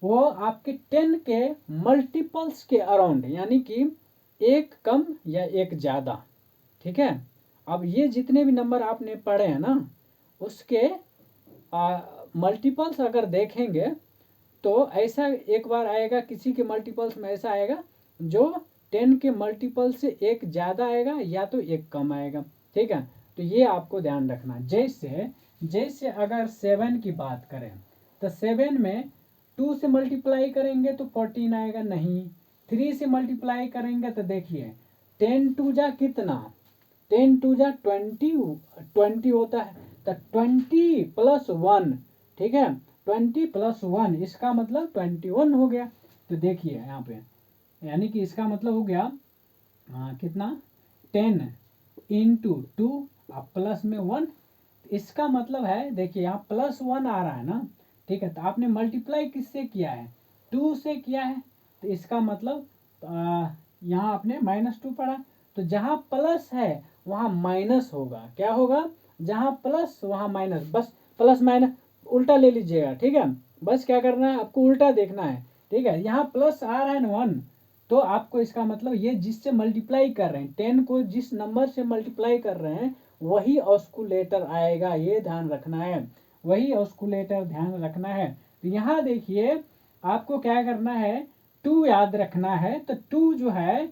वो आपके 10 के मल्टीपल्स के अराउंड, यानी कि एक कम या एक ज़्यादा। ठीक है, अब ये जितने भी नंबर आपने पढ़े हैं ना उसके मल्टीपल्स अगर देखेंगे तो ऐसा एक बार आएगा, किसी के मल्टीपल्स में ऐसा आएगा जो 10 के मल्टीपल से एक ज़्यादा आएगा या तो एक कम आएगा। ठीक है, तो ये आपको ध्यान रखना। जैसे जैसे अगर 7 की बात करें तो 7 में 2 से मल्टीप्लाई करेंगे तो 14 आएगा, नहीं 3 से मल्टीप्लाई करेंगे तो देखिए 10 टू जा कितना, 10 टू जा 20 होता है, तो 20 प्लस 1, ठीक है 20 प्लस 1 इसका मतलब 21 हो गया। तो देखिए यहाँ पे यानी कि इसका मतलब हो गया कितना 10 इंटू 2 प्लस में 1, इसका मतलब है देखिए यहाँ प्लस 1 आ रहा है ना, ठीक है तो आपने मल्टीप्लाई किससे किया है, 2 से किया है, तो इसका मतलब यहाँ आपने -2 पढ़ा, तो जहाँ प्लस है वहाँ माइनस होगा, क्या होगा, जहाँ प्लस वहाँ माइनस, बस प्लस माइनस उल्टा ले लीजिएगा, ठीक है बस क्या करना है आपको उल्टा देखना है, ठीक है यहाँ प्लस आ रहा है ना 1, तो आपको इसका मतलब ये जिससे मल्टीप्लाई कर रहे हैं 10 को जिस नंबर से मल्टीप्लाई कर रहे हैं वही ऑस्कुलेटर आएगा, ये ध्यान रखना है, वही ऑस्कुलेटर ध्यान रखना है। तो यहाँ देखिए आपको क्या करना है, 2 याद रखना है, तो 2 जो है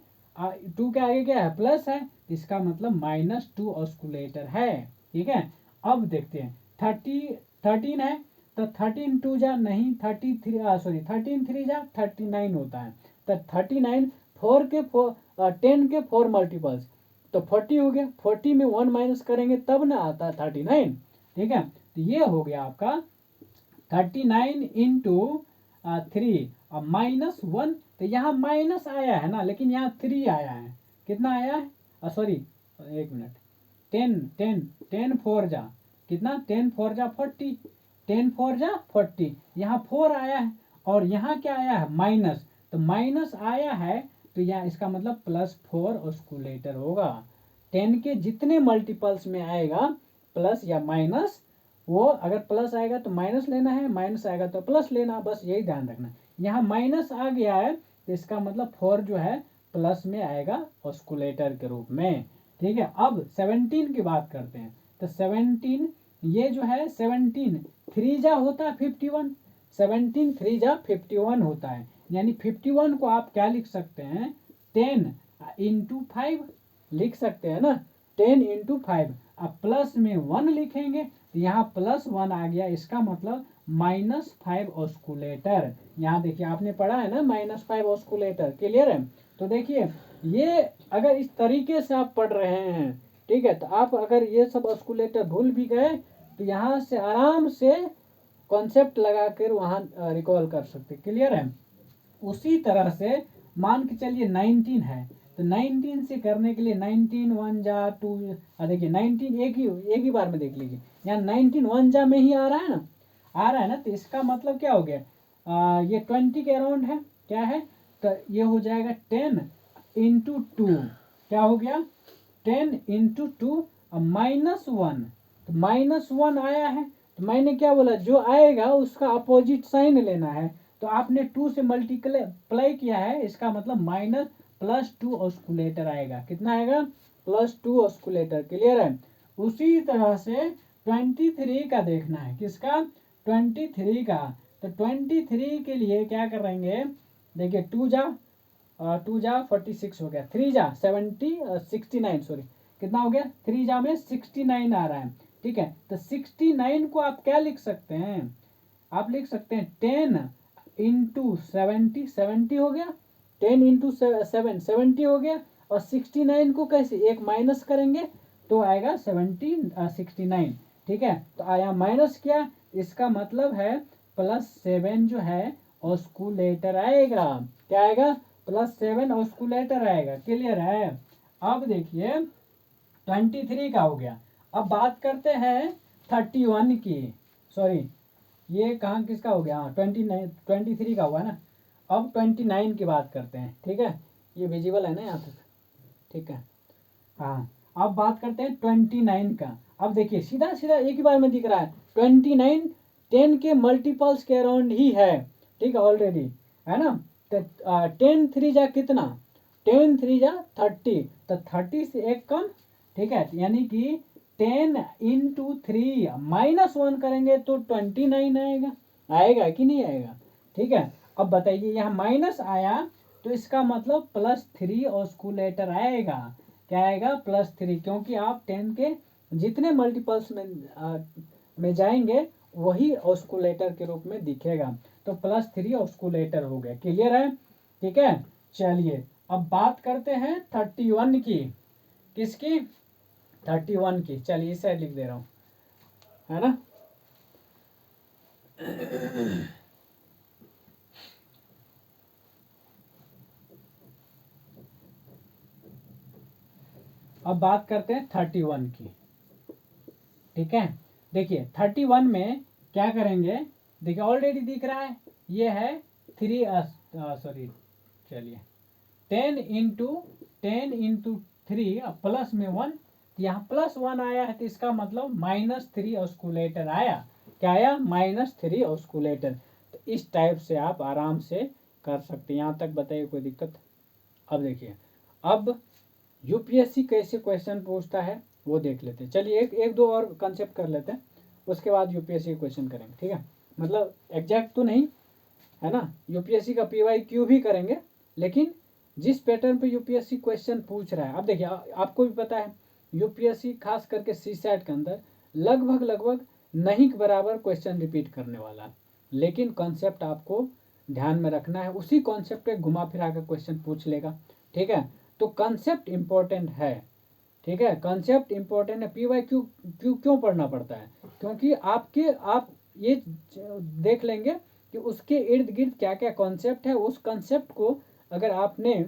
2 के आगे क्या है प्लस है, इसका मतलब -2 ऑस्कुलेटर है, ठीक है। अब देखते हैं 13 है, तो 13 टू जा नहीं 33 सॉरी 13 3 जा 39 होता है, तो 39 10 के 4 मल्टीपल्स, तो 40 हो गया, 40 में 1 माइनस करेंगे तब ना आता है 39, ठीक है तो ये हो गया आपका 39 इंटू 3 और -1, तो यहाँ माइनस आया है ना, लेकिन यहाँ 3 आया है, कितना आया है सॉरी एक मिनट 10 4 जा कितना 10 4 जा 40, 10 4 जा 40, यहाँ 4 आया है और यहाँ क्या आया है माइनस, तो माइनस आया है तो यहाँ इसका मतलब +4 ऑस्कुलेटर होगा। 10 के जितने मल्टीपल्स में आएगा प्लस या माइनस, वो अगर प्लस आएगा तो माइनस लेना है, माइनस आएगा तो प्लस लेना, बस यही ध्यान रखना है। यहाँ माइनस आ गया है तो इसका मतलब 4 जो है प्लस में आएगा ऑस्कुलेटर के रूप में, ठीक है। अब 17 की बात करते हैं, तो 17 ये जो है 17 3 जा होता है 51, 17 3 जा 51 होता है, यानी 51 को आप क्या लिख सकते हैं 10 इंटू 5 लिख सकते हैं ना, 10 इंटू 5, अब प्लस में 1 लिखेंगे तो यहाँ +1 आ गया, इसका मतलब -5 ऑस्कुलेटर। यहाँ देखिए आपने पढ़ा है ना -5 ऑस्कुलेटर, क्लियर है। तो देखिए ये अगर इस तरीके से आप पढ़ रहे हैं, ठीक है, तो आप अगर ये सब ऑस्कुलेटर भूल भी गए तो यहाँ से आराम से कॉन्सेप्ट लगा कर वहाँ रिकॉल कर सकते, क्लियर है। उसी तरह से मान के चलिए 19 है, तो 19 से करने के लिए 19 1 जा 2, देखिए 19 एक ही बार में देख लीजिए, यहाँ 19 1 जा में ही आ रहा है ना, आ रहा है ना, तो इसका मतलब क्या हो गया ये 20 के अराउंड है, क्या है, तो ये हो जाएगा 10 इंटू 2, क्या हो गया 10 इंटू 2 -1, तो -1 आया है, तो मैंने क्या बोला जो आएगा उसका अपोजिट साइन लेना है, तो आपने 2 से मल्टीप्लाई किया है, इसका मतलब +2 ऑस्कुलेटर आएगा, कितना आएगा +2 ऑस्कुलेटर, क्लियर है। उसी तरह से 23 का देखना है, किसका 23 का, तो 23 के लिए क्या करेंगे, देखिए 2 जा 46 हो गया, 3 जा 69 सॉरी कितना हो गया 3 जा में 69 आ रहा है, ठीक है, तो 69 को आप क्या लिख सकते हैं, आप लिख सकते हैं 10 इंटू 70 हो गया, 10 इंटू 7 70 हो गया, और 69 को कैसे एक माइनस करेंगे तो आएगा 69, ठीक है, तो आया माइनस किया, इसका मतलब है +7 जो है ऑस्कुलेटर आएगा, क्या आएगा +7 ऑस्कुलेटर आएगा, क्लियर है। अब देखिए 23 का हो गया, अब बात करते हैं 31 की, सॉरी ये कहाँ किसका हो गया, हाँ 23 का हुआ ना, अब 29 की बात करते हैं, ठीक है, ये विजिबल है ना यहाँ तक, ठीक है। हाँ अब बात करते हैं 29 का, अब देखिए सीधा सीधा एक ही बार में दिख रहा है 29 10 के मल्टीपल्स के अराउंड ही है, ठीक है ऑलरेडी, है ना, तो 10 3 जा कितना 10 3 जा 30, तो 30 से एक कम, ठीक है, यानी कि 10 इंटू 3 -1 करेंगे तो 29 आएगा, आएगा कि नहीं आएगा, ठीक है। अब बताइए यहाँ माइनस आया तो इसका मतलब +3 ऑस्कुलेटर आएगा, क्या आएगा +3, क्योंकि आप 10 के जितने मल्टीपल्स में में जाएंगे वही ऑस्कुलेटर के रूप में दिखेगा। तो +3 ऑस्कुलेटर हो गया। क्लियर है? ठीक है, चलिए अब बात करते हैं 31 की। किसकी? 31 की। चलिए इस साइड लिख दे रहा हूं, है ना। अब बात करते हैं 31 की। ठीक है, देखिए 31 में क्या करेंगे, देखिए ऑलरेडी दिख रहा है, ये है 3 सॉरी चलिए 10 × 3 प्लस में 1, यहाँ +1 आया है तो इसका मतलब -3 ऑस्कुलेटर आया। क्या आया? -3 ऑस्कुलेटर। तो इस टाइप से आप आराम से कर सकते हैं। यहाँ तक बताइए कोई दिक्कत? अब देखिए, अब यूपीएससी कैसे क्वेश्चन पूछता है वो देख लेते हैं। चलिए एक दो और कंसेप्ट कर लेते हैं, उसके बाद यूपीएससी क्वेश्चन करेंगे। ठीक है, मतलब एग्जैक्ट तो नहीं है ना, यूपीएससी का पीवाईक्यू भी करेंगे, लेकिन जिस पैटर्न पे यूपीएससी क्वेश्चन पूछ रहा है। अब देखिए आपको भी पता है यूपीएससी खास करके सीसैट के अंदर लगभग नहीं के बराबर क्वेश्चन रिपीट करने वाला है, लेकिन कॉन्सेप्ट आपको ध्यान में रखना है। उसी कॉन्सेप्ट पे घुमा फिरा कर क्वेश्चन पूछ लेगा। ठीक है, तो कॉन्सेप्ट इंपॉर्टेंट है। ठीक है, कॉन्सेप्ट इंपॉर्टेंट है। पीवाईक्यू क्यों पढ़ना पड़ता है? क्योंकि आप ये देख लेंगे कि उसके इर्द गिर्द क्या क्या कॉन्सेप्ट है। उस कॉन्सेप्ट को अगर आपने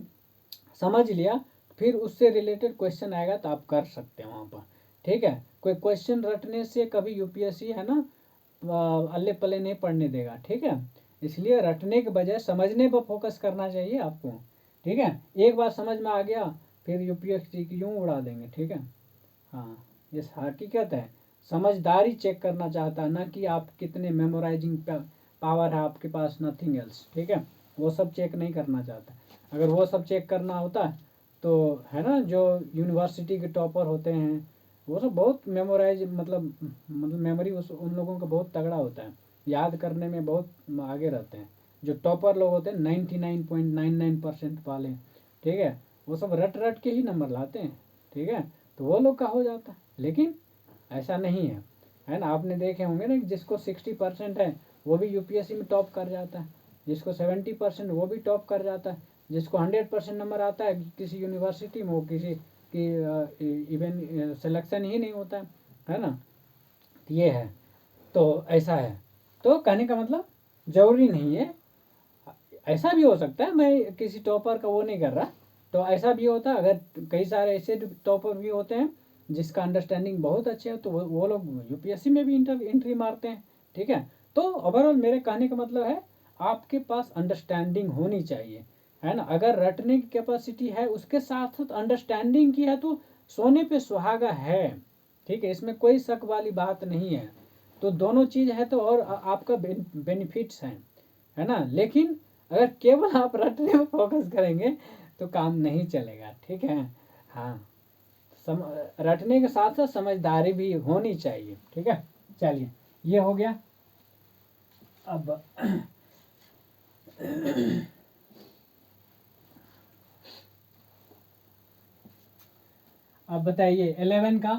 समझ लिया, फिर उससे रिलेटेड क्वेश्चन आएगा तो आप कर सकते हैं वहाँ पर। ठीक है, कोई क्वेश्चन रटने से कभी यूपीएससी है ना अल्ले पल्ले नहीं पढ़ने देगा। ठीक है, इसलिए रटने के बजाय समझने पर फोकस करना चाहिए आपको। ठीक है, एक बार समझ में आ गया फिर यूपीएससी क्यों उड़ा देंगे। ठीक है, हाँ ये हकीकत है। समझदारी चेक करना चाहता है, ना कि आप कितने मेमोराइजिंग पावर है आपके पास, नथिंग एल्स। ठीक है, वो सब चेक नहीं करना चाहता। अगर वो सब चेक करना होता तो है ना, जो यूनिवर्सिटी के टॉपर होते हैं वो सब बहुत मेमोराइज मतलब मेमोरी उन लोगों का बहुत तगड़ा होता है, याद करने में बहुत आगे रहते हैं। जो टॉपर लोग होते हैं 99.99% वाले, ठीक है, वो सब रट रट के ही नंबर लाते हैं। ठीक है, तो वो लोग का हो जाता है, लेकिन ऐसा नहीं है ना। आपने देखे होंगे ना कि जिसको 60% है वो भी यूपीएससी में टॉप कर जाता है, जिसको 70% वो भी टॉप कर जाता है, जिसको 100% नंबर आता है किसी यूनिवर्सिटी में वो किसी की इवन सिलेक्शन ही नहीं होता है ना। ये है, तो ऐसा है। तो कहने का मतलब जरूरी नहीं है, ऐसा भी हो सकता है। मैं किसी टॉपर का वो नहीं कर रहा, तो ऐसा भी होता है। अगर कई सारे ऐसे टॉपर भी होते हैं जिसका अंडरस्टैंडिंग बहुत अच्छा है, तो वो लोग यूपीएससी में भी एंट्री मारते हैं। ठीक है, तो ओवरऑल मेरे कहने का मतलब है आपके पास अंडरस्टैंडिंग होनी चाहिए, है ना। अगर रटने की कैपेसिटी है उसके साथ साथ अंडरस्टैंडिंग की है तो सोने पे सुहागा है। ठीक है, इसमें कोई शक वाली बात नहीं है। तो दोनों चीज़ है तो और आपका बेनिफिट्स हैं, है ना। लेकिन अगर केवल आप रटने में फोकस करेंगे तो काम नहीं चलेगा। ठीक है, हाँ, रटने के साथ साथ समझदारी भी होनी चाहिए। ठीक है, चलिए ये हो गया। अब अब बताइए 11 का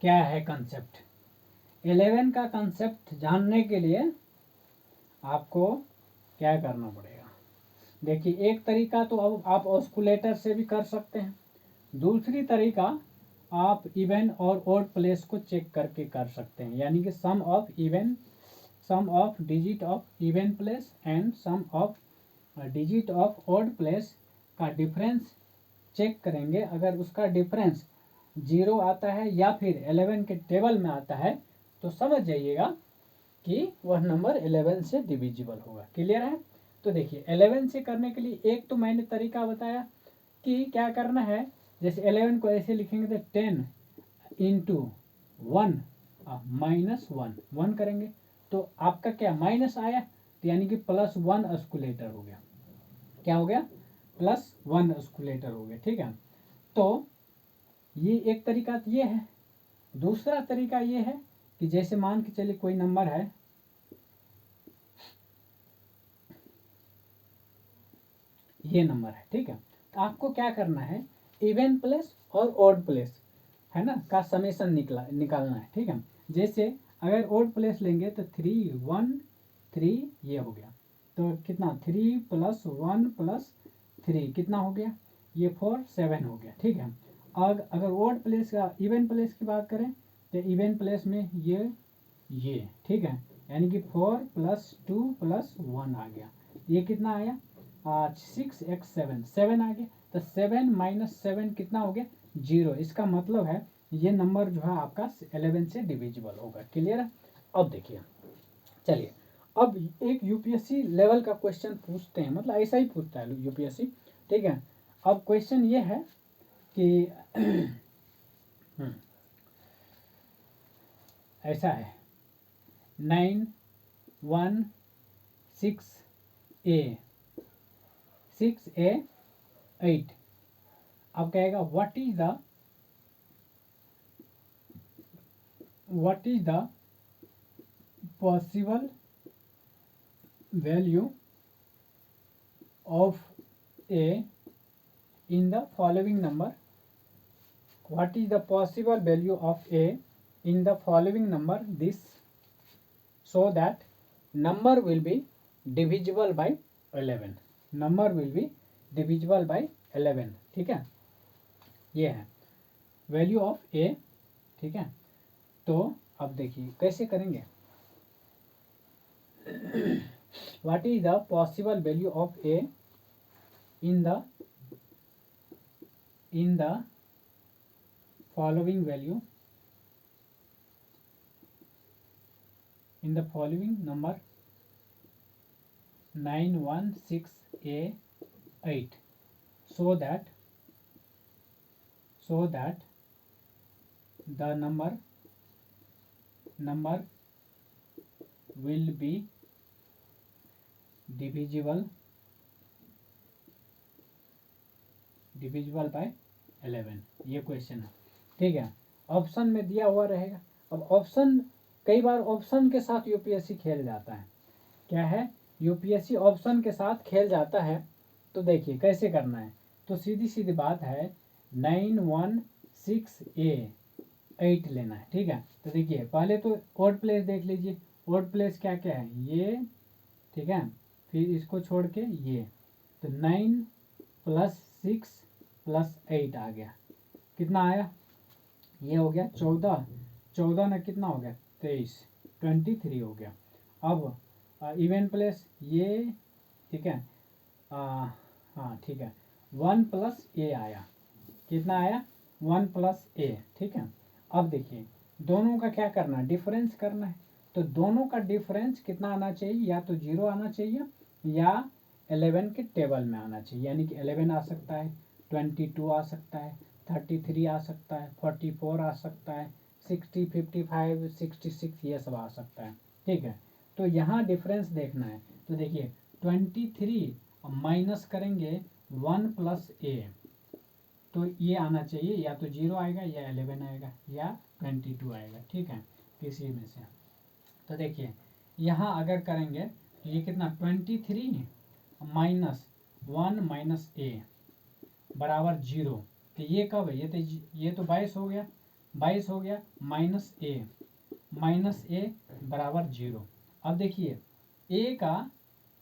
क्या है कंसेप्ट। 11 का कंसेप्ट जानने के लिए आपको क्या करना पड़ेगा? देखिए, एक तरीका तो अब आप ऑस्कुलेटर से भी कर सकते हैं, दूसरी तरीका आप इवन और ओड प्लेस को चेक करके कर सकते हैं, यानी कि sum of digit of even place and sum of digit of odd place का डिफरेंस चेक करेंगे। अगर उसका डिफरेंस 0 आता है या फिर 11 के टेबल में आता है तो समझ जाइएगा कि वह नंबर 11 से डिविजिबल होगा। क्लियर है? तो देखिए 11 से करने के लिए एक तो मैंने तरीका बताया कि क्या करना है। जैसे 11 को ऐसे लिखेंगे तो 10 इंटू 1 -1 करेंगे तो आपका क्या माइनस आया, तो यानी कि +1 ऑस्कुलेटर हो गया। क्या हो गया? +1 ऑस्कुलेटर हो गया। ठीक है, तो ये एक तरीका तो ये है। दूसरा तरीका ये है कि जैसे मान के चलिए कोई नंबर है, ये नंबर है। ठीक है, तो आपको क्या करना है, इवन प्लेस और ओड प्लेस है ना का समेशन निकालना है। ठीक है, जैसे अगर ओड प्लेस लेंगे तो 3 1 3 ये हो गया, तो कितना 3 + 1 + 3 कितना हो गया, ये 4 7 हो गया। ठीक है, अगर ओड प्लेस का इवन प्लेस की बात करें तो इवन प्लेस में ये ठीक है, यानी कि 4 + 2 + 1 आ गया, ये कितना आया 6 x 7 7 आ गया। तो 7 - 7 कितना हो गया 0। इसका मतलब है ये नंबर जो है आपका 11 से डिविजिबल होगा। क्लियर है। अब देखिए, चलिए अब एक यूपीएससी लेवल का क्वेश्चन पूछते हैं, मतलब ऐसा ही पूछता है यूपीएससी। ठीक है, अब क्वेश्चन ये है कि ऐसा है 9 1 6 A 8। अब कहेगा what is the possible value of A in the following number, what is the possible value of A in the following number, this so that number will be divisible by 11, number will be divisible by 11। ठीक है, ये है value of A। ठीक है, तो अब देखिए कैसे करेंगे। what is the possible value of A in the following value, in the following number 9 1 6 A 8, so that the number will be divisible by 11। ये क्वेश्चन है। ठीक है, ऑप्शन में दिया हुआ रहेगा। अब ऑप्शन, कई बार ऑप्शन के साथ यूपीएससी खेल जाता है। क्या है, यूपीएससी ऑप्शन के साथ खेल जाता है। तो देखिए कैसे करना है, तो सीधी सीधी बात है 9 1 6 A 8 लेना है। ठीक है, तो देखिए पहले तो ओड प्लेस देख लीजिए, ओड प्लेस क्या क्या है ये। ठीक है, फिर इसको छोड़ के ये, तो 9 + 6 + 8 आ गया, कितना आया, ये हो गया 14 14 में कितना हो गया 23 23 हो गया। अब इवन प्लेस ये, ठीक है, हाँ ठीक है 1 + A आया, कितना आया 1 + A। ठीक है, अब देखिए दोनों का क्या करना है, डिफरेंस करना है। तो दोनों का डिफरेंस कितना आना चाहिए, या तो 0 आना चाहिए या 11 के टेबल में आना चाहिए, यानी कि 11 आ सकता है, 22 आ सकता है, 33 आ सकता है, 44 आ सकता है, 60 55 66 ये सब आ सकता है। ठीक है, तो यहाँ डिफरेंस देखना है। तो देखिए 23 माइनस करेंगे 1 + A, तो ये आना चाहिए, या तो 0 आएगा या 11 आएगा या 22 आएगा। ठीक है, किसी में से। तो देखिए यहाँ अगर करेंगे तो ये कितना 23 - 1 - A बराबर 0। तो ये कब है, ये तो 22 हो गया, 22 हो गया -A बराबर 0। अब देखिए A का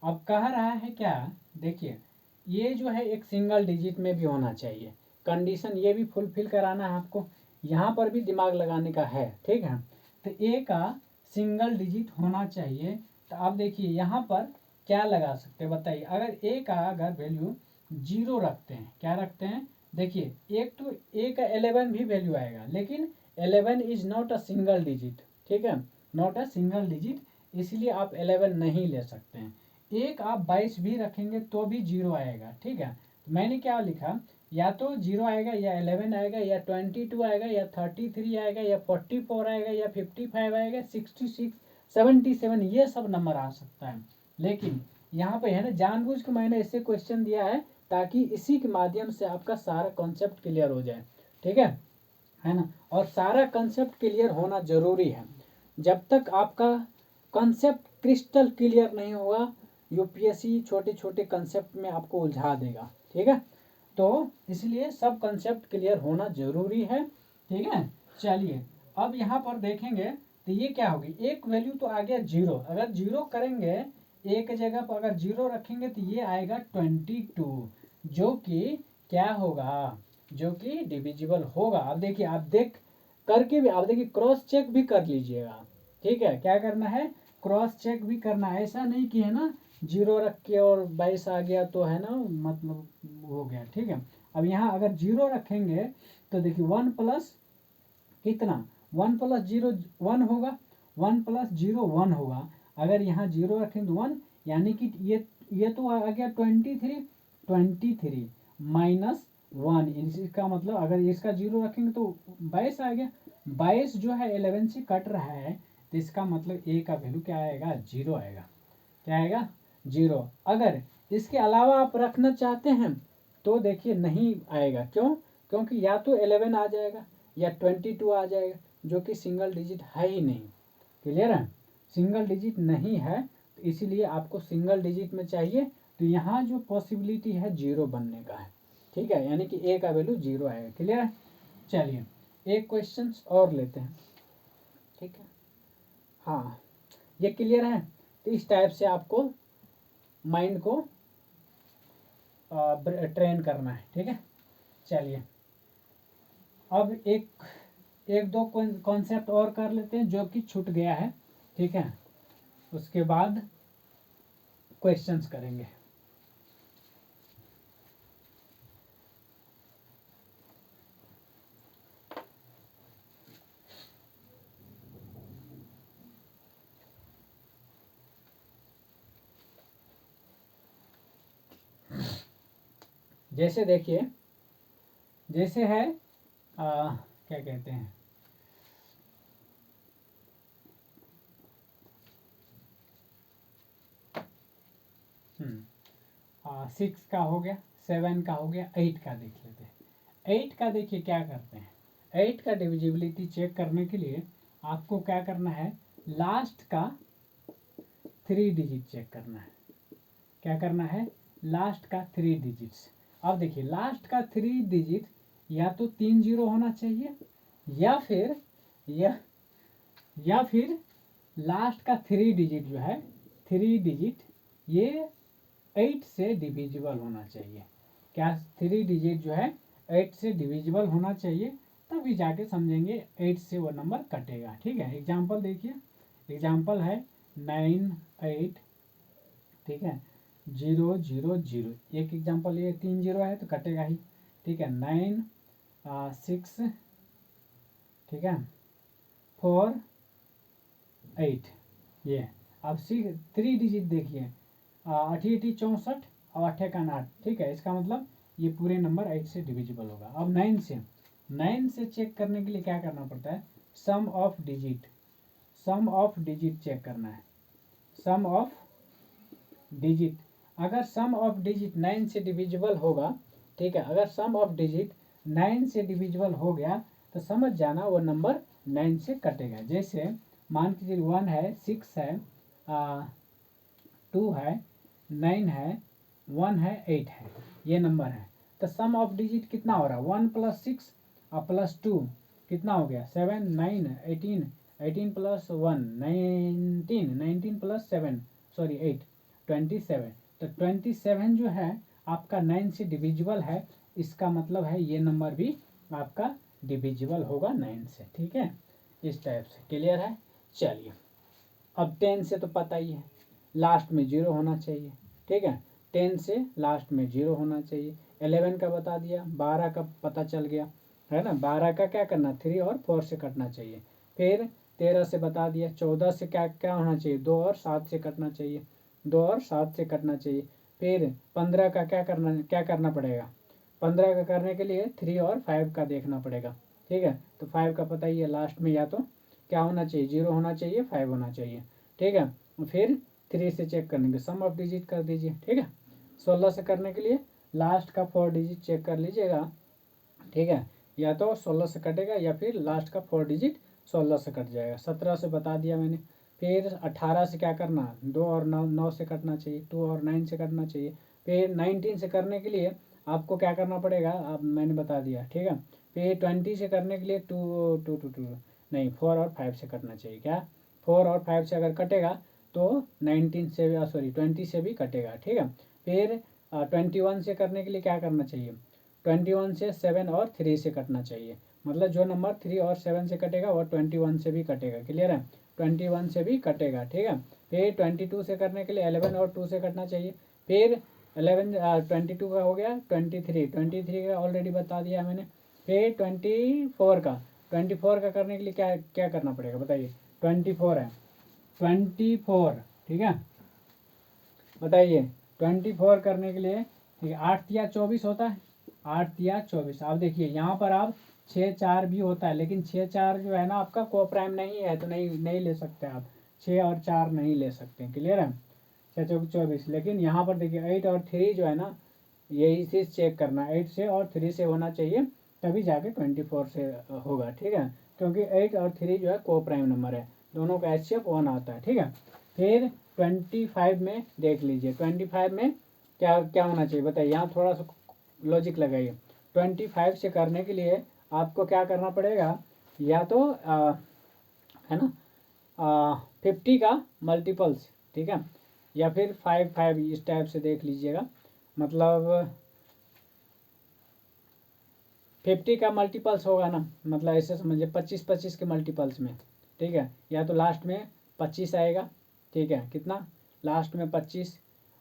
अब कह रहा है क्या, देखिए ये जो है एक सिंगल डिजिट में भी होना चाहिए, कंडीशन ये भी फुलफिल कराना है आपको, यहाँ पर भी दिमाग लगाने का है। ठीक है, तो A का सिंगल डिजिट होना चाहिए। तो आप देखिए यहाँ पर क्या लगा सकते हैं बताइए, अगर A का अगर वैल्यू 0 रखते हैं, क्या रखते हैं, देखिए एक तो A का 11 भी वैल्यू आएगा, लेकिन 11 is not a single digit. ठीक है, नॉट अ सिंगल डिजिट, इसलिए आप 11 नहीं ले सकते हैं। एक आप 22 भी रखेंगे तो भी 0 आएगा। ठीक है, तो मैंने क्या लिखा, या तो 0 आएगा या 11 आएगा या 22 आएगा या 33 आएगा या 44 आएगा या 55 आएगा 66 77, ये सब नंबर आ सकता है। लेकिन यहाँ पे है ना, जानबूझ के मैंने इससे क्वेश्चन दिया है ताकि इसी के माध्यम से आपका सारा कॉन्सेप्ट क्लियर हो जाए। ठीक है ना, और सारा कॉन्सेप्ट क्लियर होना जरूरी है। जब तक आपका कॉन्सेप्ट क्रिस्टल क्लियर नहीं होगा, यूपीएससी छोटे छोटे कॉन्सेप्ट में आपको उलझा देगा। ठीक है, तो इसलिए सब कॉन्सेप्ट क्लियर होना जरूरी है। ठीक है, चलिए अब यहाँ पर देखेंगे तो ये क्या होगी, एक वैल्यू तो आ गया 0, अगर 0 करेंगे एक जगह पर अगर 0 रखेंगे तो ये आएगा 22, जो कि क्या होगा, जो कि डिविजिबल होगा। अब देखिए, आप देख करके भी आप देखिए क्रॉस चेक भी कर लीजिएगा, ठीक है। क्या करना है, क्रॉस चेक भी करना है, ऐसा नहीं कि है ना 0 रख के और 22 आ गया तो है ना मतलब हो गया, ठीक है। अब यहाँ अगर 0 रखेंगे तो देखिए 1 प्लस कितना, 1 प्लस 0 1 होगा, 1 प्लस 0 1 होगा। अगर यहाँ 0 रखें तो 1, यानी कि ये तो आ गया 23 माइनस 1, इसका मतलब अगर इसका 0 रखेंगे तो 22 आ गया। 22 जो है 11 से कट रहा है, तो इसका मतलब ए का वैल्यू क्या आएगा, 0 आएगा। क्या आएगा, 0। अगर इसके अलावा आप रखना चाहते हैं तो देखिए नहीं आएगा, क्यों, क्योंकि या तो 11 आ जाएगा या 22 आ जाएगा, जो कि सिंगल डिजिट है ही नहीं। क्लियर है, सिंगल डिजिट नहीं है, तो इसीलिए आपको सिंगल डिजिट में चाहिए। तो यहाँ जो पॉसिबिलिटी है 0 बनने का है, ठीक है, यानी कि ए का वैल्यू 0 आएगा। क्लियर है, चलिए एक क्वेश्चन और लेते हैं, ठीक है। हाँ, ये क्लियर है। तो इस टाइप से आपको माइंड को ट्रेन करना है, ठीक है। चलिए अब एक दो कॉन्सेप्ट और कर लेते हैं जो कि छूट गया है, ठीक है, उसके बाद क्वेश्चंस करेंगे। जैसे देखिए, जैसे है क्या कहते हैं, सिक्स का हो गया, 7 का हो गया, 8 का देख लेते हैं। 8 का देखिए क्या करते हैं, 8 का डिविजिबिलिटी चेक करने के लिए आपको क्या करना है, लास्ट का 3 डिजिट चेक करना है। क्या करना है, लास्ट का 3 डिजिट्स। अब देखिए लास्ट का 3 डिजिट या तो 3 जीरो होना चाहिए, या फिर या फिर लास्ट का 3 डिजिट जो है, 3 डिजिट ये 8 से डिविजिबल होना चाहिए। क्या 3 डिजिट जो है 8 से डिविजिबल होना चाहिए, तभी जाके समझेंगे 8 से वो नंबर कटेगा, ठीक है। एग्जाम्पल देखिए, एग्जाम्पल है 9 8, ठीक है, 0 0 0। एक एग्जाम्पल, ये 3 जीरो है तो कटेगा ही, ठीक है। 9 6, ठीक है, 4 8, ये। अब 3 डिजिट देखिए, 8 8 64 और 8 का 8, ठीक है। इसका मतलब ये पूरे नंबर 8 से डिविजिबल होगा। अब 9 से चेक करने के लिए क्या करना पड़ता है, सम ऑफ डिजिट चेक करना है, सम ऑफ डिजिट। अगर सम ऑफ डिजिट 9 से डिविजिबल होगा, ठीक है, अगर सम ऑफ डिजिट 9 से डिविजिबल हो गया तो समझ जाना वो नंबर 9 से कटेगा। जैसे मान कीजिए 1 है, 6 है, 2 है, 9 है, 1 है, 8 है, ये नंबर है। तो सम ऑफ डिजिट कितना हो रहा है, 1 प्लस 6 और प्लस 2 कितना हो गया, 7 9 18, 18 प्लस 1 19, 19 प्लस 7 सॉरी 8 27। तो 27 जो है आपका 9 से डिविजिबल है, इसका मतलब है ये नंबर भी आपका डिविजिबल होगा 9 से, ठीक है। इस टाइप से क्लियर है। चलिए अब 10 से तो पता ही है, लास्ट में 0 होना चाहिए, ठीक है। 10 से लास्ट में 0 होना चाहिए। 11 का बता दिया, 12 का पता चल गया, है ना। 12 का क्या करना, 3 और 4 से कटना चाहिए। फिर 13 से बता दिया, 14 से क्या क्या होना चाहिए, 2 और 7 से कटना चाहिए, 2 और 7 से कटना चाहिए। फिर 15 का क्या करना पड़ेगा, 15 का करने के लिए 3 और 5 का देखना पड़ेगा, ठीक है। तो 5 का पता ही है, लास्ट में या तो क्या होना चाहिए, 0 होना चाहिए, 5 होना चाहिए, ठीक है। फिर 3 से चेक करने के सम ऑफ डिजिट कर दीजिए, ठीक है। 16 से करने के लिए लास्ट का 4 डिजिट चेक कर लीजिएगा, ठीक है। या तो 16 से कटेगा या फिर लास्ट का 4 डिजिट 16 से कट जाएगा। 17 से बता दिया मैंने। फिर 18 से क्या करना, 2 और 9 से कटना चाहिए, 2 और 9 से कटना चाहिए। फिर 19 से करने के लिए आपको क्या करना पड़ेगा, अब मैंने बता दिया, ठीक है। फिर 20 से करने के लिए 2 2 2 2 नहीं, 4 और 5 से कटना चाहिए। क्या 4 और 5 से अगर कटेगा तो 19 से भी, सॉरी 20 से भी कटेगा, ठीक है। फिर 21 से करने के लिए क्या करना चाहिए, 21 से 7 और 3 से कटना चाहिए। मतलब जो नंबर 3 और 7 से कटेगा वो 21 से भी कटेगा। क्लियर है, 21 से भी कटेगा, ठीक है। फिर 22 से करने के लिए 11 और 2 से कटना चाहिए। फिर 22 का हो गया, 23 का ऑलरेडी बता दिया मैंने। फिर 24 का करने के लिए क्या क्या करना पड़ेगा बताइए। 24 है, 24, ठीक है, बताइए। 24 करने के लिए, ठीक है, 8 या 24 होता है, 8 या 24। आप देखिए यहाँ पर आप 6 4 भी होता है, लेकिन 6 4 जो है ना आपका को प्राइम नहीं है, तो नहीं नहीं ले सकते आप, 6 और 4 नहीं ले सकते। क्लियर है, 6 चौक 24। लेकिन यहाँ पर देखिए 8 और 3 जो है ना, यही चीज़ चेक करना, 8 से और 3 से होना चाहिए, तभी जाके 24 से होगा, ठीक है। क्योंकि 8 और 3 जो है को प्राइम नंबर है, दोनों का HCF 1 आता है, ठीक है। फिर 25 में देख लीजिए, 25 में क्या क्या होना चाहिए बताइए। यहाँ थोड़ा सा लॉजिक लगाइए। 25 से करने के लिए आपको क्या करना पड़ेगा, या तो है ना 50 का मल्टीपल्स, ठीक है, या फिर 5 5 इस टाइप से देख लीजिएगा। मतलब 50 का मल्टीपल्स होगा ना, मतलब ऐसे समझिए 25 25 के मल्टीपल्स में, ठीक है। या तो लास्ट में 25 आएगा, ठीक है, कितना लास्ट में 25,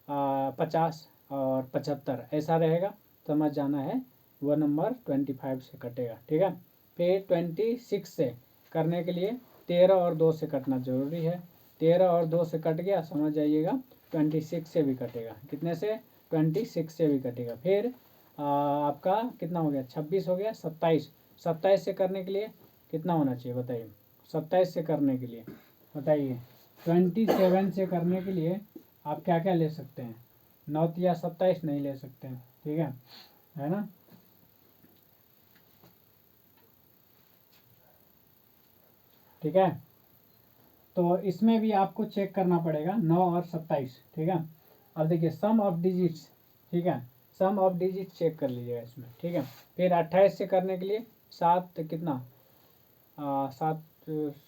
50 और 75 ऐसा रहेगा, समझ जाना है। वो नंबर 25 से कटेगा, ठीक है। फिर 26 से करने के लिए 13 और 2 से कटना जरूरी है। 13 और 2 से कट गया, समझ जाइएगा 26 से भी कटेगा। कितने से, 26 से भी कटेगा। फिर आपका कितना हो गया, 26 हो गया, 27, 27 से करने के लिए कितना होना चाहिए बताइए। 27 से करने के लिए बताइए, 27 से करने के लिए आप क्या क्या ले सकते हैं, 9 या 27 नहीं ले सकते हैं, ठीक है ना। ठीक है, तो इसमें भी आपको चेक करना पड़ेगा 9 और 27, ठीक है। अब देखिए सम ऑफ डिजिट्स, ठीक है, सम ऑफ डिजिट चेक कर लीजिएगा इसमें, ठीक है। फिर 28 से करने के लिए 7 कितना, 7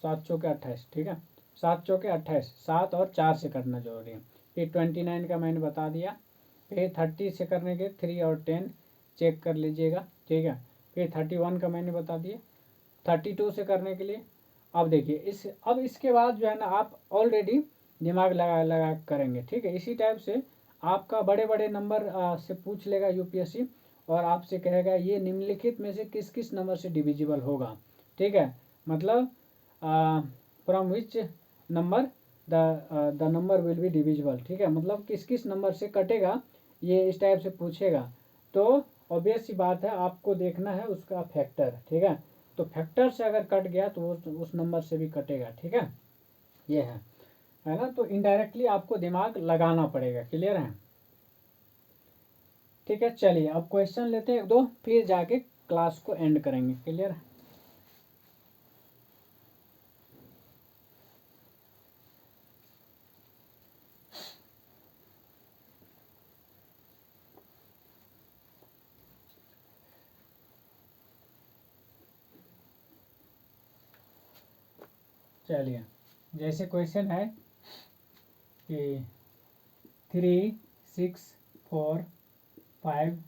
7 चौके 28, ठीक है, 7 चौके 28, 7 और 4 से करना जरूरी है। फिर 29 का मैंने बता दिया। फिर 30 से करने के 3 और 10 चेक कर लीजिएगा, ठीक है। फिर 31 का मैंने बता दिया। 32 से करने के लिए, अब देखिए अब इसके बाद जो है ना आप ऑलरेडी दिमाग लगा लगा करेंगे, ठीक है। इसी टाइप से आपका बड़े बड़े नंबर से पूछ लेगा यूपीएससी, और आपसे कहेगा ये निम्नलिखित में से किस किस नंबर से डिविजिबल होगा, ठीक है। मतलब from which number the number will be divisible, ठीक है, मतलब किस किस नंबर से कटेगा, ये इस टाइप से पूछेगा। तो ऑब्वियस सी बात है, आपको देखना है उसका फैक्टर, ठीक है। तो फैक्टर से अगर कट गया तो उस नंबर से भी कटेगा, ठीक है। ये है ना। तो इनडायरेक्टली आपको दिमाग लगाना पड़ेगा। क्लियर है, ठीक है। चलिए अब क्वेश्चन लेते हैं दो, फिर जाके क्लास को एंड करेंगे। क्लियर है, चलिए जैसे क्वेश्चन है कि 3 6 4 5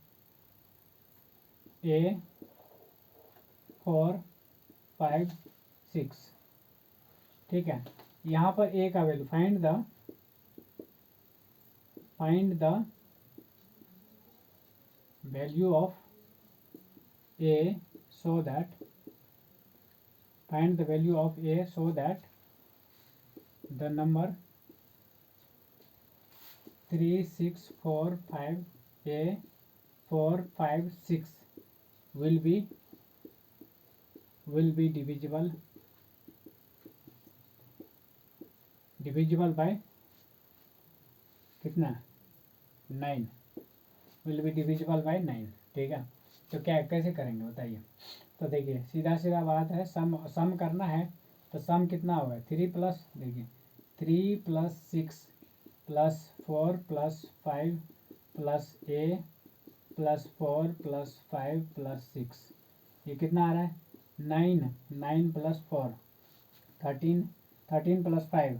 A 4 5 6, ठीक है। यहाँ पर A का value find the value of A so that find the value of A so that the number 3 6 4 5 A 4 5 6 will be divisible by कितना, 9, will be divisible by 9, ठीक है। तो क्या कैसे करेंगे बताइए। तो देखिए सीधा सीधा बात है, सम करना है, तो सम कितना होगा, 3 प्लस, देखिए 3 plus 6 plus 4 plus 5 plus A plus 4 plus 5 plus 6, ये कितना आ रहा है 9, 9 प्लस 4 13, 13 + 5,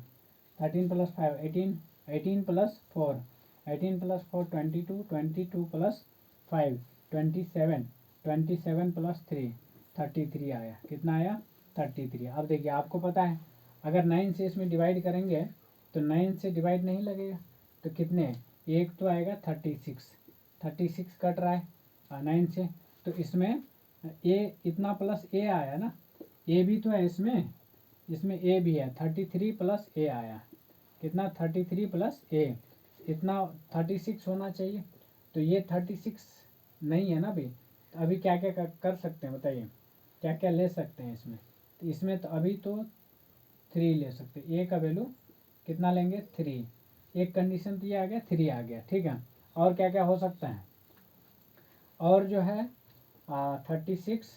13 + 5 18, 18 + 4, 18 + 4 22, 22 + 5 27, 27 + 3 33 आया। कितना आया? 33। अब देखिए आपको पता है अगर 9 से इसमें डिवाइड करेंगे तो 9 से डिवाइड नहीं लगेगा, तो कितने एक तो आएगा 36, 36 कट रहा है 9 से, तो इसमें ए इतना प्लस ए आया ना, ए भी तो है इसमें, इसमें ए भी है, 33 + ए आया। कितना? 33 + ए, इतना 36 होना चाहिए, तो ये 36 नहीं है ना अभी। तो अभी क्या क्या कर सकते हैं बताइए, क्या क्या ले सकते हैं इसमें? तो इसमें तो अभी तो 3 ले सकते हैं, ए का वैल्यू कितना लेंगे? 3। एक कंडीशन तो ये आ गया, 3 आ गया, ठीक है। और क्या क्या हो सकता है? और जो है 36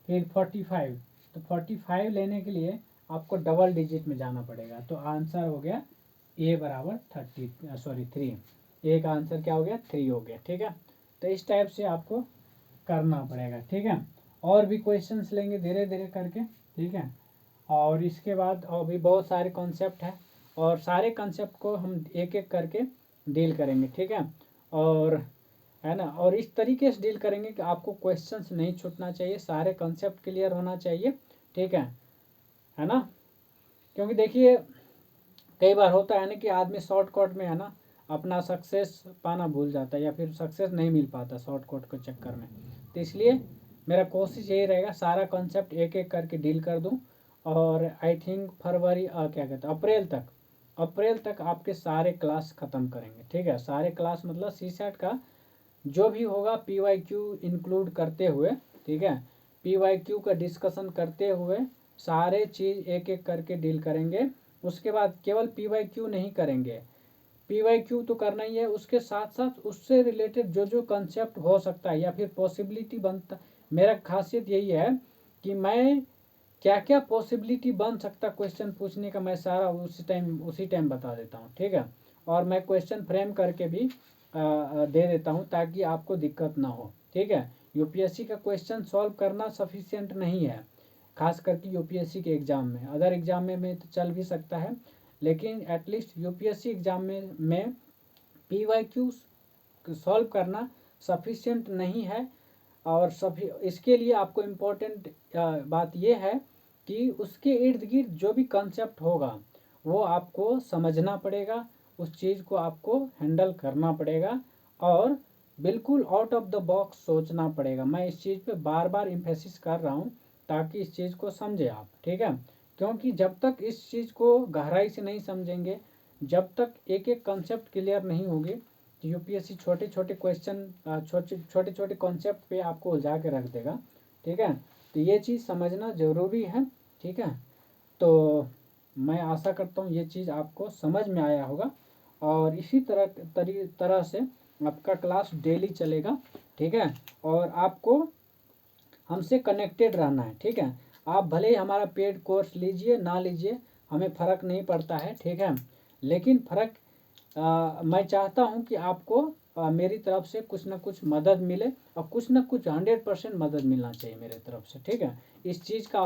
फिर 45, तो 45 लेने के लिए आपको डबल डिजिट में जाना पड़ेगा, तो आंसर हो गया ए बराबर 3। ए का आंसर क्या हो गया? 3 हो गया, ठीक है। तो इस टाइप से आपको करना पड़ेगा, ठीक है। और भी क्वेश्चंस लेंगे धीरे धीरे करके, ठीक है। और इसके बाद और भी बहुत सारे कॉन्सेप्ट है, और सारे कॉन्सेप्ट को हम एक एक करके डील करेंगे, ठीक है। और है ना, और इस तरीके से डील करेंगे कि आपको क्वेश्चंस नहीं छूटना चाहिए, सारे कॉन्सेप्ट क्लियर होना चाहिए, ठीक है ना। क्योंकि देखिए कई बार होता है ना कि आदमी शॉर्टकट में है ना अपना सक्सेस पाना भूल जाता है, या फिर सक्सेस नहीं मिल पाता शॉर्टकट के चक्कर में। तो इसलिए मेरा कोशिश यही रहेगा सारा कॉन्सेप्ट एक एक करके डील कर दूं, और आई थिंक फरवरी क्या कहते हैं अप्रैल तक आपके सारे क्लास ख़त्म करेंगे, ठीक है। सारे क्लास मतलब CSAT का जो भी होगा PYQ इंक्लूड करते हुए, ठीक है, PYQ का डिस्कशन करते हुए सारे चीज़ एक एक करके डील करेंगे। उसके बाद केवल PYQ नहीं करेंगे, PYQ तो करना ही है, उसके साथ साथ उससे रिलेटेड जो जो कंसेप्ट हो सकता है या फिर पॉसिबिलिटी बनता, मेरा खासियत यही है कि मैं क्या क्या पॉसिबिलिटी बन सकता क्वेश्चन पूछने का, मैं सारा उसी टाइम बता देता हूँ, ठीक है। और मैं क्वेश्चन फ्रेम करके भी दे देता हूँ ताकि आपको दिक्कत ना हो, ठीक है। UPSC का क्वेश्चन सॉल्व करना सफिशिएंट नहीं है, खास करके UPSC के एग्ज़ाम में। अदर एग्ज़ाम में तो चल भी सकता है, लेकिन एटलीस्ट UPSC एग्ज़ाम में PYQ सॉल्व करना सफिशिएंट नहीं है। और सभी इसके लिए आपको इम्पोर्टेंट बात यह है कि उसके इर्द गिर्द जो भी कंसेप्ट होगा वो आपको समझना पड़ेगा, उस चीज़ को आपको हैंडल करना पड़ेगा, और बिल्कुल आउट ऑफ द बॉक्स सोचना पड़ेगा। मैं इस चीज़ पे बार बार इम्फेसिस कर रहा हूँ ताकि इस चीज़ को समझे आप, ठीक है। क्योंकि जब तक इस चीज़ को गहराई से नहीं समझेंगे, जब तक एक एक कंसेप्ट क्लियर नहीं होगी, तो UPSC छोटे छोटे क्वेश्चन छोटे छोटे कॉन्सेप्ट पे आपको उलझा के रख देगा, ठीक है। तो ये चीज़ समझना ज़रूरी है, ठीक है। तो मैं आशा करता हूँ ये चीज़ आपको समझ में आया होगा, और इसी तरह से आपका क्लास डेली चलेगा, ठीक है। और आपको हमसे कनेक्टेड रहना है, ठीक है। आप भले ही हमारा पेड कोर्स लीजिए ना लीजिए, हमें फ़र्क नहीं पड़ता है, ठीक है। लेकिन फ़र्क मैं चाहता हूं कि आपको मेरी तरफ से कुछ ना कुछ मदद मिले, और कुछ ना कुछ 100% मदद मिलना चाहिए मेरे तरफ से, ठीक है। इस चीज़ का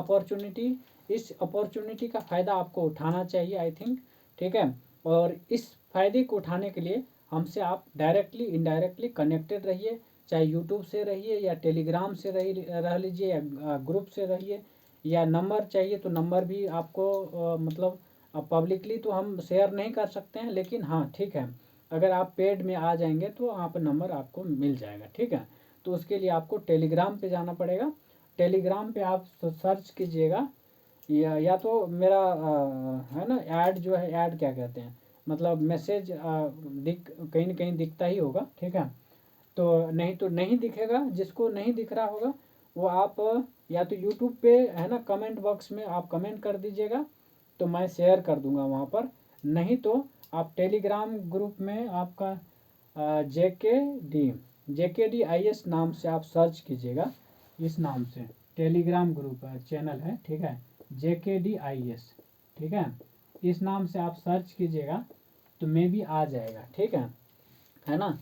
इस अपॉर्चुनिटी का फ़ायदा आपको उठाना चाहिए, आई थिंक, ठीक है। और इस फ़ायदे को उठाने के लिए हमसे आप डायरेक्टली इनडायरेक्टली कनेक्टेड रहिए, चाहे यूट्यूब से रहिए या टेलीग्राम से रह लीजिए, या ग्रुप से रहिए, या नंबर चाहिए तो नंबर भी आपको मतलब पब्लिकली तो हम शेयर नहीं कर सकते हैं, लेकिन हाँ ठीक है, अगर आप पेड में आ जाएंगे तो वहाँ पर नंबर आपको मिल जाएगा, ठीक है। तो उसके लिए आपको टेलीग्राम पे जाना पड़ेगा। टेलीग्राम पे आप सर्च कीजिएगा, या तो मेरा है ना ऐड जो है, ऐड क्या कहते हैं, मतलब मैसेज कहीं ना कहीं दिखता ही होगा, ठीक है। तो नहीं दिखेगा, जिसको नहीं दिख रहा होगा वो आप या तो यूट्यूब पे है ना कमेंट बॉक्स में आप कमेंट कर दीजिएगा, तो मैं शेयर कर दूंगा वहाँ पर। नहीं तो आप टेलीग्राम ग्रुप में आपका JKD IS नाम से आप सर्च कीजिएगा, इस नाम से टेलीग्राम ग्रुप है, चैनल है, ठीक है, JKD IS, ठीक है। इस नाम से आप सर्च कीजिएगा तो मे भी आ जाएगा, ठीक है ना।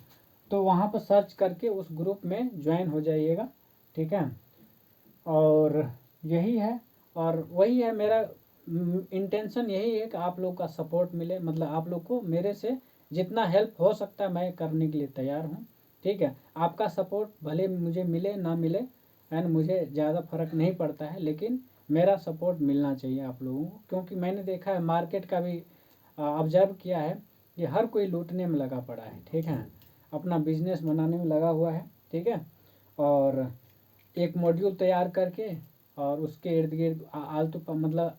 तो वहाँ पर सर्च करके उस ग्रुप में ज्वाइन हो जाइएगा, ठीक है। और यही है, और वही है मेरा इंटेंशन यही है कि आप लोग का सपोर्ट मिले, मतलब आप लोग को मेरे से जितना हेल्प हो सकता है मैं करने के लिए तैयार हूँ। ठीक है, आपका सपोर्ट भले मुझे मिले ना मिले, एंड मुझे ज़्यादा फर्क नहीं पड़ता है, लेकिन मेरा सपोर्ट मिलना चाहिए आप लोगों को, क्योंकि मैंने देखा है मार्केट का भी ऑब्जर्व किया है कि हर कोई लूटने में लगा पड़ा है। ठीक है, अपना बिजनेस बनाने में लगा हुआ है। ठीक है, और एक मॉड्यूल तैयार करके और उसके इर्द गिर्द आलतू मतलब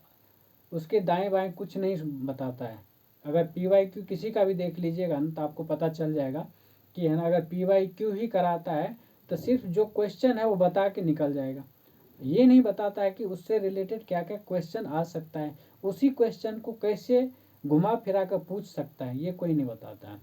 उसके दाएं बाएं कुछ नहीं बताता है। अगर PYQ किसी का भी देख लीजिएगा ना तो आपको पता चल जाएगा कि है ना, अगर PYQ ही कराता है तो सिर्फ जो क्वेश्चन है वो बता के निकल जाएगा। ये नहीं बताता है कि उससे रिलेटेड क्या क्या क्वेश्चन आ सकता है, उसी क्वेश्चन को कैसे घुमा फिरा कर पूछ सकता है, ये कोई नहीं बताता है।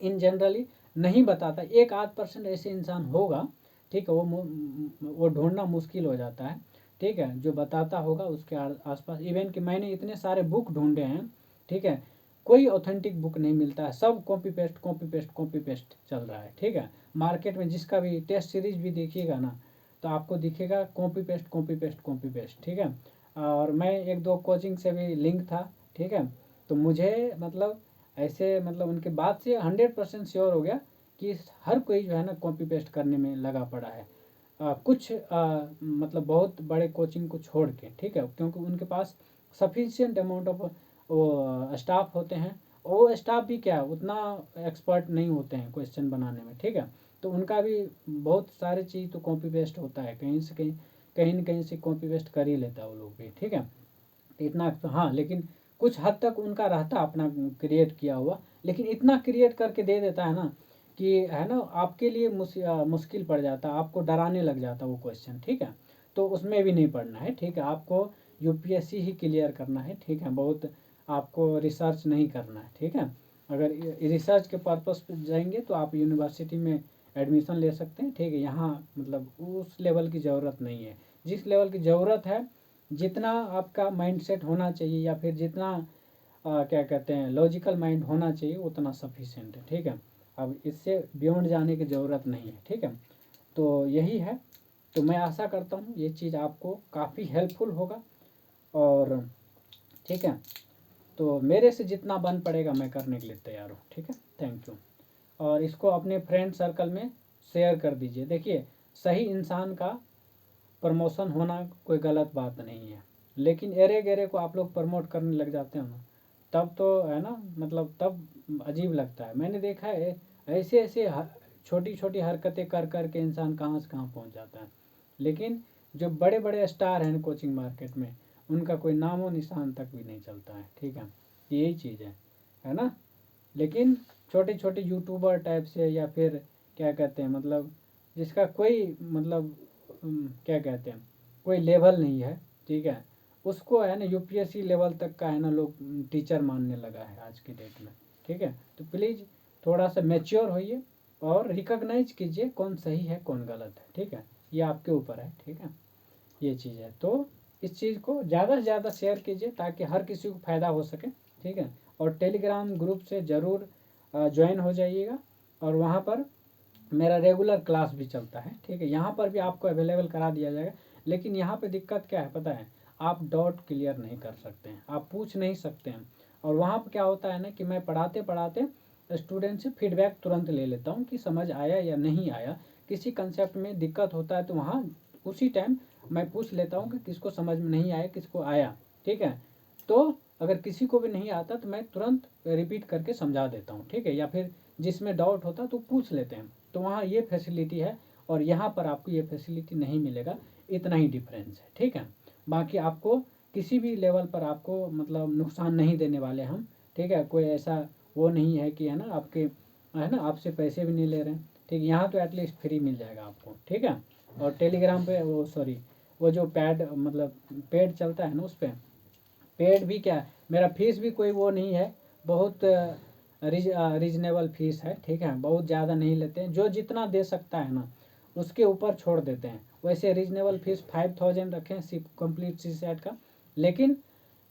इन जनरली नहीं बताता। 1-8% ऐसे इंसान होगा, ठीक है, वो ढूंढना मुश्किल हो जाता है। ठीक है, जो बताता होगा उसके आसपास। इवन कि मैंने इतने सारे बुक ढूंढे हैं, ठीक है, कोई ऑथेंटिक बुक नहीं मिलता है, सब copy paste copy paste copy paste चल रहा है। ठीक है, मार्केट में जिसका भी टेस्ट सीरीज भी देखिएगा ना तो आपको दिखेगा copy paste copy paste copy paste. ठीक है, और मैं 1-2 कोचिंग से भी लिंक था। ठीक है, तो मुझे मतलब ऐसे मतलब उनके बाद से 100% श्योर हो गया कि हर कोई जो है ना कॉपी पेस्ट करने में लगा पड़ा है। कुछ मतलब बहुत बड़े कोचिंग को छोड़ के। ठीक है, क्योंकि उनके पास सफिशिएंट अमाउंट ऑफ वो स्टाफ होते हैं, और वो स्टाफ भी क्या उतना एक्सपर्ट नहीं होते हैं क्वेश्चन बनाने में। ठीक है, तो उनका भी बहुत सारे चीज़ तो कॉपी पेस्ट होता है, कहीं से कहीं न कहीं से कॉपी पेस्ट कर ही लेता है वो लोग भी। ठीक है, तो इतना तो हाँ, लेकिन कुछ हद तक उनका रहता अपना क्रिएट किया हुआ, लेकिन इतना क्रिएट करके दे देता है ना कि है ना आपके लिए मुश्किल पड़ जाता है, आपको डराने लग जाता है वो क्वेश्चन। ठीक है, तो उसमें भी नहीं पढ़ना है। ठीक है, आपको UPSC ही क्लियर करना है। ठीक है, बहुत आपको रिसर्च नहीं करना है। ठीक है, अगर रिसर्च के पर्पस पे जाएंगे तो आप यूनिवर्सिटी में एडमिशन ले सकते हैं। ठीक है, यहाँ मतलब उस लेवल की ज़रूरत नहीं है। जिस लेवल की ज़रूरत है, जितना आपका माइंडसेट होना चाहिए या फिर जितना क्या कहते हैं लॉजिकल माइंड होना चाहिए उतना सफिशिएंट है। ठीक है, अब इससे बियॉन्ड जाने की ज़रूरत नहीं है। ठीक है, तो यही है। तो मैं आशा करता हूँ ये चीज़ आपको काफ़ी हेल्पफुल होगा। और ठीक है, तो मेरे से जितना बन पड़ेगा मैं करने के लिए तैयार हूँ। ठीक है, थैंक यू। और इसको अपने फ्रेंड सर्कल में शेयर कर दीजिए। देखिए, सही इंसान का प्रमोशन होना कोई गलत बात नहीं है, लेकिन एरे गेरे को आप लोग प्रमोट करने लग जाते हो ना, तब तो है ना, मतलब तब अजीब लगता है। मैंने देखा है ऐसे ऐसे छोटी छोटी हरकतें कर कर के इंसान कहाँ से कहाँ पहुँच जाता है, लेकिन जो बड़े बड़े स्टार हैं कोचिंग मार्केट में उनका कोई नामो निशान तक भी नहीं चलता है। ठीक है, यही चीज़ है ना। लेकिन छोटे छोटे यूट्यूबर टाइप से या फिर क्या कहते हैं मतलब जिसका कोई मतलब क्या कहते हैं कोई लेवल नहीं है। ठीक है, उसको है ना UPSC लेवल तक का है ना लोग टीचर मानने लगा है आज की डेट में। ठीक है, तो प्लीज़ थोड़ा सा मैच्योर होइए और रिकॉग्नाइज कीजिए कौन सही है कौन गलत है। ठीक है, ये आपके ऊपर है। ठीक है, ये चीज़ है, तो इस चीज़ को ज़्यादा से ज़्यादा शेयर कीजिए ताकि हर किसी को फ़ायदा हो सके। ठीक है, और टेलीग्राम ग्रुप से ज़रूर ज्वाइन हो जाइएगा, और वहाँ पर मेरा रेगुलर क्लास भी चलता है। ठीक है, यहाँ पर भी आपको अवेलेबल करा दिया जाएगा, लेकिन यहाँ पे दिक्कत क्या है पता है, आप डाउट क्लियर नहीं कर सकते हैं, आप पूछ नहीं सकते हैं। और वहाँ पर क्या होता है ना कि मैं पढ़ाते पढ़ाते स्टूडेंट से फीडबैक तुरंत ले लेता हूँ कि समझ आया या नहीं आया। किसी कंसेप्ट में दिक्कत होता है तो वहाँ उसी टाइम मैं पूछ लेता हूँ कि किसको समझ में नहीं आया किसको आया। ठीक है, तो अगर किसी को भी नहीं आता तो मैं तुरंत रिपीट करके समझा देता हूँ। ठीक है, या फिर जिसमें डाउट होता तो पूछ लेते हैं, तो वहाँ ये फैसिलिटी है, और यहाँ पर आपको ये फैसिलिटी नहीं मिलेगा। इतना ही डिफरेंस है। ठीक है, बाकी आपको किसी भी लेवल पर आपको मतलब नुकसान नहीं देने वाले हम। ठीक है, कोई ऐसा वो नहीं है कि है ना आपके है ना आपसे पैसे भी नहीं ले रहे हैं। ठीक है, यहाँ तो एटलीस्ट फ्री मिल जाएगा आपको। ठीक है, और टेलीग्राम पे वो सॉरी वो जो पैड मतलब पेड चलता है ना उस पर पेड भी क्या है, मेरा फीस भी कोई वो नहीं है, बहुत रीजनेबल फीस है। ठीक है, बहुत ज़्यादा नहीं लेते हैं, जो जितना दे सकता है ना उसके ऊपर छोड़ देते हैं। वैसे रीजनेबल फीस 5000 रखें सिर्फ कंप्लीट सी सेट का। लेकिन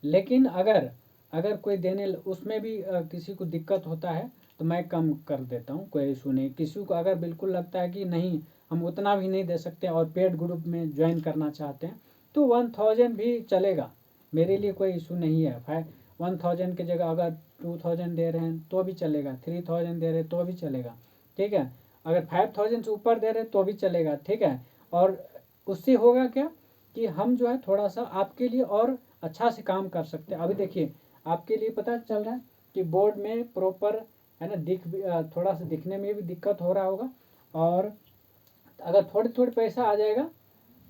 लेकिन अगर अगर कोई देने उसमें भी किसी को दिक्कत होता है तो मैं कम कर देता हूँ, कोई इशू नहीं। किसी को अगर बिल्कुल लगता है कि नहीं हम उतना भी नहीं दे सकते और पेड ग्रुप में ज्वाइन करना चाहते हैं तो 1000 भी चलेगा। मेरे लिए कोई इशू नहीं है। 1000 की जगह अगर 2000 दे रहे हैं तो भी चलेगा, 3000 दे रहे हैं तो भी चलेगा, ठीक है। अगर 5000 से ऊपर दे रहे हैं तो भी चलेगा, ठीक है। और उससे होगा क्या कि हम जो है थोड़ा सा आपके लिए और अच्छा से काम कर सकते हैं। अभी देखिए आपके लिए पता चल रहा है कि बोर्ड में प्रॉपर है ना, थोड़ा सा दिखने में भी दिक्कत हो रहा होगा। और अगर थोड़े थोड़े पैसा आ जाएगा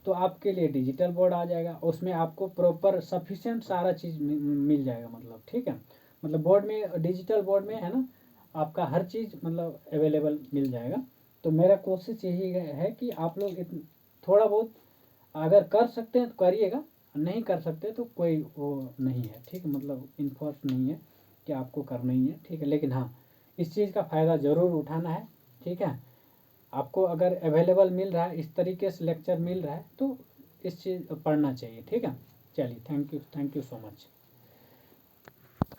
तो आपके लिए डिजिटल बोर्ड आ जाएगा, उसमें आपको प्रॉपर सफिशिएंट सारा चीज़ मिल जाएगा, मतलब ठीक है। मतलब बोर्ड में, डिजिटल बोर्ड में है ना, आपका हर चीज़ मतलब अवेलेबल मिल जाएगा। तो मेरा कोशिश यही है कि आप लोग थोड़ा बहुत अगर कर सकते हैं तो करिएगा, नहीं कर सकते तो कोई वो नहीं है, ठीक है। मतलब इन्फोर्स नहीं है कि आपको करना ही है, ठीक है। लेकिन हाँ, इस चीज़ का फ़ायदा ज़रूर उठाना है, ठीक है। आपको अगर अवेलेबल मिल रहा है, इस तरीके से लेक्चर मिल रहा है तो इस चीज़ पढ़ना चाहिए, ठीक है। चलिए, थैंक यू सो मच।